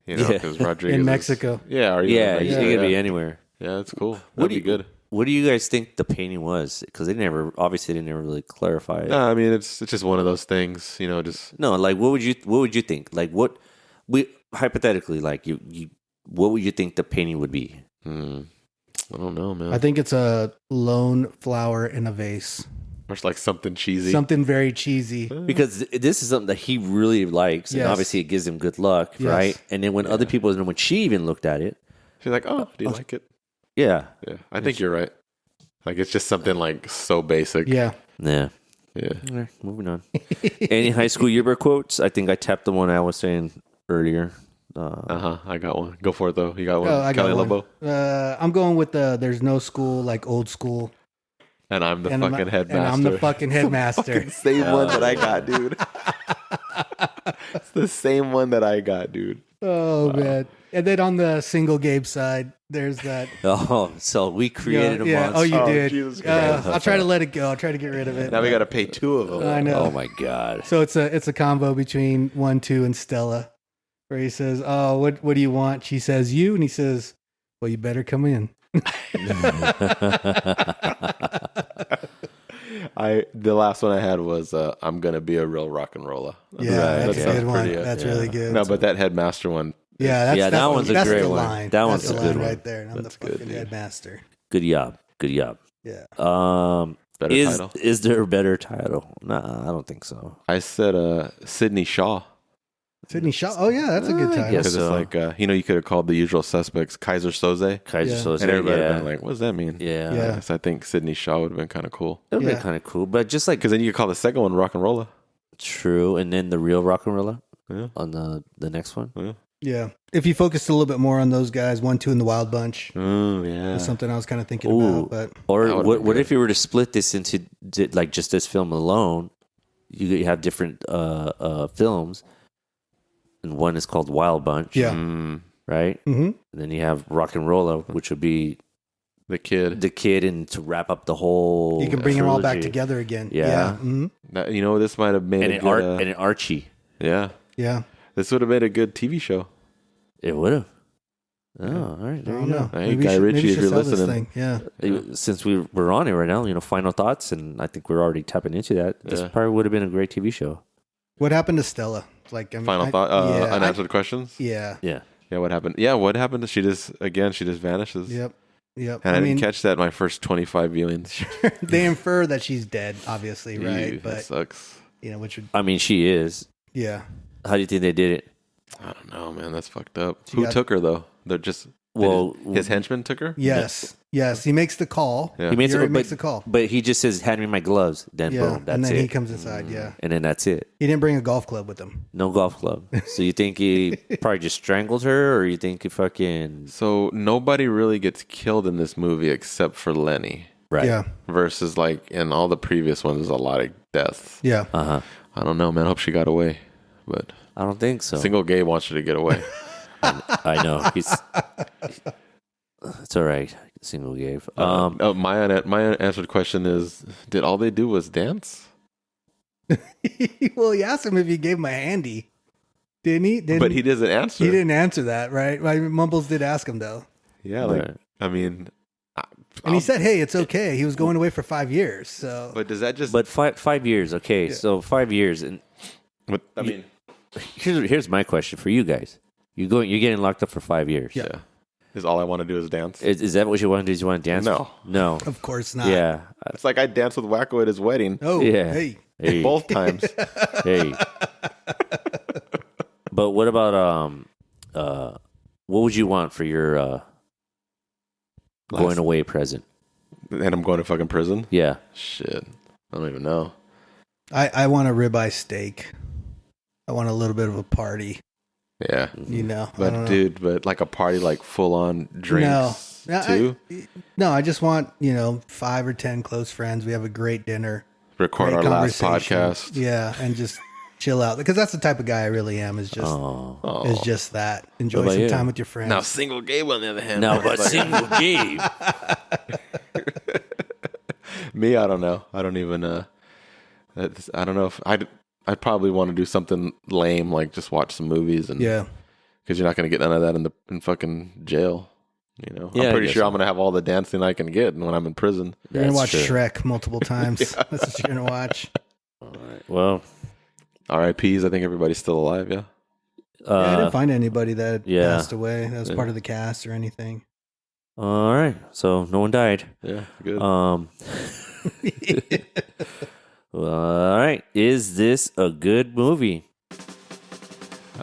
Because Rodriguez in Mexico. Or it could be anywhere. Yeah, that's cool. That'd be good. What do you guys think the painting was? Because they never really clarify it. No, I mean it's just one of those things, just No, like what would you think? Like what we hypothetically, like you what would you think the painting would be? I don't know, man. I think it's a lone flower in a vase. Or it's like something cheesy. Something very cheesy. Because this is something that he really likes, and obviously it gives him good luck, right? And then when other people, when she even looked at it, she's like, "Oh, do you like it?" Yeah. I think you're right. Like it's just something like so basic. Yeah. All right, moving on. Any high school yearbook quotes? I think I tapped the one I was saying earlier. I got one. Go for it though. You got one. I got Calilobo. one. I'm going with there's no school like old school. And I'm the fucking headmaster. And I'm the fucking headmaster. Same one that I got, dude. It's the same one that I got, dude. Oh, man. And then on the single Gabe side, there's that. Oh, so we created a monster. Oh, you did. Jesus I'll try to let it go. I'll try to get rid of it. Now we got to pay 2 of them. I know. Oh, my God. So it's a combo between 1, 2, and Stella, where he says, "Oh, what do you want?" She says, "You," and he says, "Well, you better come in." The last one I had was I'm gonna be a real RocknRolla. Yeah, that's a good one. That's really good. No, but that headmaster one. Yeah, that one's a great one. Line. That one's a good one right there. And I'm the fucking headmaster. Good job. Yeah. Better title. Is there a better title? Nah, I don't think so. I said Sydney Shaw. Sydney Shaw. Oh yeah, that's a good title. Because it's like you could have called The Usual Suspects Kaiser Soze. Soze. And everybody would have been like, what does that mean? Yeah. So I think Sydney Shaw would have been kind of cool. It would have been kind of cool, but just like because then you could call the second one RocknRolla. True, and then the real RocknRolla on the next one. Yeah. If you focused a little bit more on those guys, 1, 2, and the Wild Bunch. Oh yeah. That's something I was kind of thinking about. But or what if you were to split this into like just this film alone? You have different films. And one is called Wild Bunch. Yeah. Right? Mm-hmm. And then you have RocknRolla, which would be the kid, and to wrap up the whole. You can bring them all back together again. Yeah. Mm-hmm. This might have made and an Archie. Yeah. Yeah. This would have made a good TV show. It would have. Oh, all right. There you go. Hey, Guy Ritchie, if you're listening. Yeah. Since we're on it right now, final thoughts, and I think we're already tapping into that. This probably would have been a great TV show. What happened to Stella? Like, final thought, unanswered questions. Yeah. What happened? Yeah, what happened? She just vanishes. Yep. And I didn't catch that in my first 25 viewings. They infer that she's dead, obviously, right? Ew, but that sucks. Which would. I mean, she is. Yeah. How do you think they did it? I don't know, man. That's fucked up. Who took her though? They're just his henchman took her. Yes. He makes the call. Yeah. He makes the call, but he just says, "Hand me my gloves." Then boom, that's and then it. he comes inside. Yeah, and then that's it. He didn't bring a golf club with him. No golf club. So you think he probably just strangled her, or you think he fucking? So nobody really gets killed in this movie except for Lenny, right? Yeah. Versus like in all the previous ones, there's a lot of deaths. Yeah. I don't know, man. I hope she got away, but I don't think so. Single Gabe wants her to get away. I know it's all right. Single Gabe. My unanswered question is: did all they do was dance? Well, he asked him if he gave him a handy, didn't he? But he doesn't answer. He didn't answer that, right? Mumbles did ask him though. Yeah, I mean, and he said, "Hey, it's okay." He was going away for 5 years, so. But does that just? But 5 years, okay. Yeah. So 5 years, and I mean, here's my question for you guys: you're getting locked up for 5 years. Yeah. Is all I want to do is dance? Is that what you want to do? Is you want to dance? No. Of course not. Yeah. It's like I danced with Wackoe at his wedding. Oh, yeah. Hey. Both times. Hey. But what about what would you want for your going away present? And I'm going to fucking prison? Yeah. Shit. I don't even know. I want a ribeye steak. I want a little bit of a party. Yeah. But like a party, like full on drinks too? I just want, 5 or 10 close friends. We have a great dinner. Record our last podcast. Yeah. And just chill out. Because that's the type of guy I really am, is just that. Enjoy some time with your friends. Now, Single Gabe, on the other hand. No, but Single Gabe. Me, I don't know. I don't even, I don't know if I'd probably want to do something lame, like just watch some movies, and yeah, because you're not going to get none of that in fucking jail. You know, Yeah, I'm I pretty guess sure so. I'm going to have all the dancing I can get when I'm in prison. You're going to watch true. Shrek multiple times. That's what you're going to watch. All right. Well, RIPs. I think everybody's still alive. Yeah. I didn't find anybody that yeah. passed away that was part of the cast or anything. All right. So no one died. Yeah. Good. All right. Is this a good movie?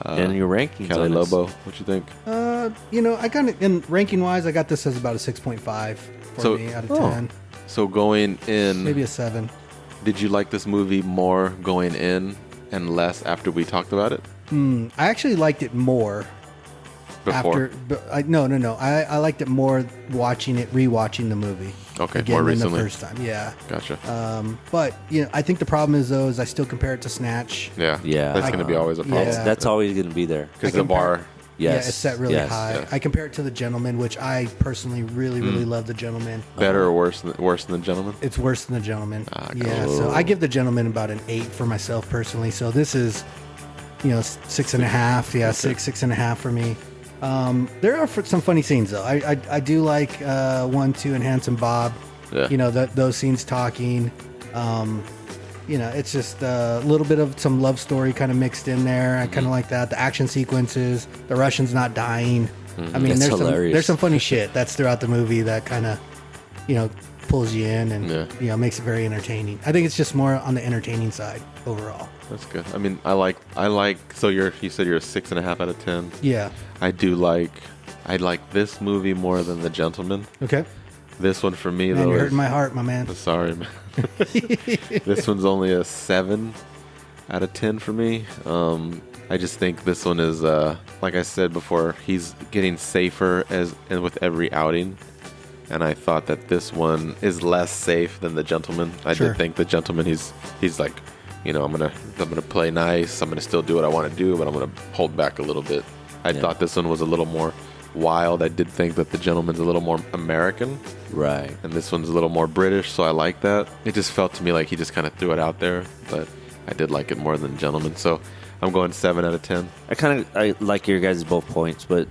And your rankings. Calilobo, what you think? I kind of, in ranking wise, I got this as about a 6.5 for me out of 10. So going in, Maybe a 7. Did you like this movie more going in and less after we talked about it? I actually liked it more Before? No. I liked it more rewatching the movie. Okay, again more than recently. the first time. Yeah. Gotcha. But I think the problem is though is I still compare it to Snatch. Yeah. That's going to be always a problem. That's always going to be there. Because the bar. Yes. Yeah, it's set really high. Yeah. I compare it to The Gentleman, which I personally really love The Gentleman. Better or worse than The Gentleman? It's worse than The Gentleman. So I give The Gentleman about an 8 for myself personally. So this is, 6.5. Yeah, 6.5 for me. There are some funny scenes though. I do like 1, 2, and Handsome Bob. Yeah. Those scenes talking. It's just a little bit of some love story kind of mixed in there. I kind of like that. The action sequences, the Russians not dying. I mean, there's some funny shit that's throughout the movie that kind of, pulls you in and makes it very entertaining. I think it's just more on the entertaining side overall. That's good. I mean, I like. So you said you're a 6.5 out of 10. Yeah. I like this movie more than The Gentleman. Okay. This one for me, Man, though, you're hurting my heart, my man. Sorry, man. This one's only a 7 out of 10 for me. I just think this one is, like I said before, he's getting safer with every outing. And I thought that this one is less safe than The Gentleman. I did think The Gentleman, he's like, I'm gonna play nice. I'm gonna still do what I want to do, but I'm gonna hold back a little bit. I thought this one was a little more wild. I did think that The Gentleman's a little more American. Right. And this one's a little more British, so I like that. It just felt to me like he just kind of threw it out there, but I did like it more than The Gentleman. So I'm going 7 out of 10. I like your guys' both points, but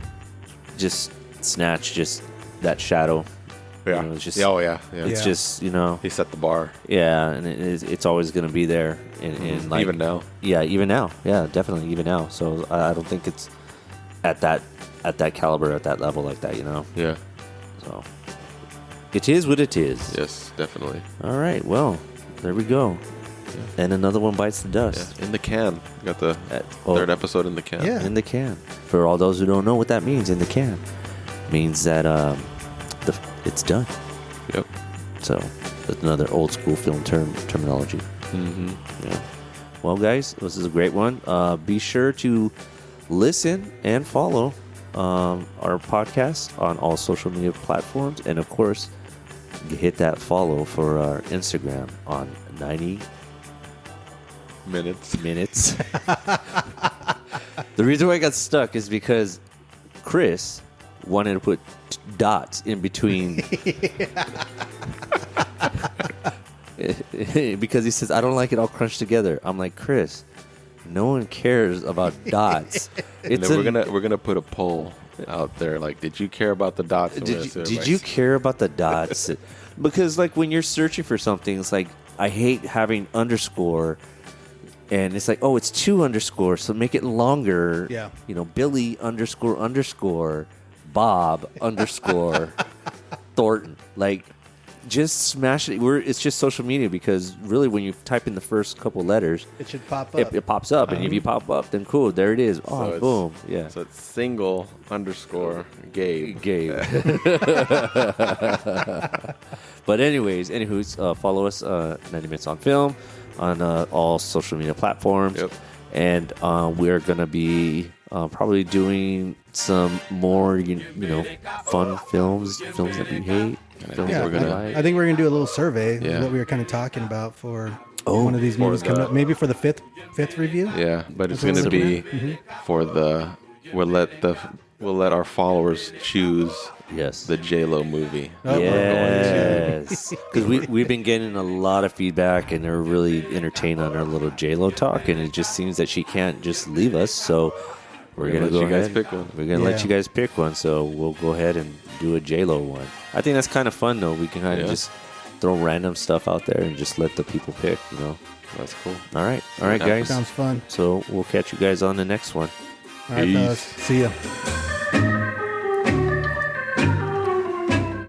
just Snatch, just that shadow. Yeah. It's just, It's just, he set the bar. Yeah, and it's always going to be there. In like, even now. Yeah, even now. Yeah, definitely even now. So I don't think it's at that caliber, at that level like that, Yeah. So it is what it is. Yes, definitely. All right, well, there we go. Yeah. And another one bites the dust. Yeah. In the can. We got the third episode in the can. Yeah. In the can. For all those who don't know what that means, in the can means that it's done. Yep. So that's another old school film terminology. Mm-hmm. Yeah. Well, guys, this is a great one. Be sure to listen and follow our podcast on all social media platforms, and of course, hit that follow for our Instagram on 90 minutes. The reason why I got stuck is because Chris wanted to put dots in between. Because he says, I don't like it all crunched together. I'm like, Chris, no one cares about dots. We're gonna put a poll out there. Like, did you care about the dots? Did you care about the dots? Because like when you're searching for something, it's like I hate having underscore, and it's like, oh, it's 2 underscores, so make it longer. Yeah. Billy _ Bob _ Thornton. Like, just smash it. It's just social media, because really when you type in the first couple letters, it should pop up. It pops up, and if you pop up, then cool, there it is. So boom. Yeah. So it's single _ Gabe. But anywho's, follow us 90 Minutes on Film on all social media platforms. Yep. And we're going to be probably doing some more, fun films that we hate. I think we're gonna do a little survey. Is what we were kind of talking about for one of these movies coming up. Maybe for the fifth review. Yeah, but it's going to be for we'll let our followers choose. Yes, the J-Lo movie. Yes, because we've been getting a lot of feedback, and they're really entertained on our little J-Lo talk, and it just seems that she can't just leave us. So we're gonna go let you guys ahead. pick one. We're gonna let you guys pick one. So we'll go ahead and do a J-Lo one. I think that's kind of fun though. We can kind of just throw random stuff out there and just let the people pick. You know, that's cool. All right, guys. Sounds fun. So we'll catch you guys on the next one. All right, fellas. See ya.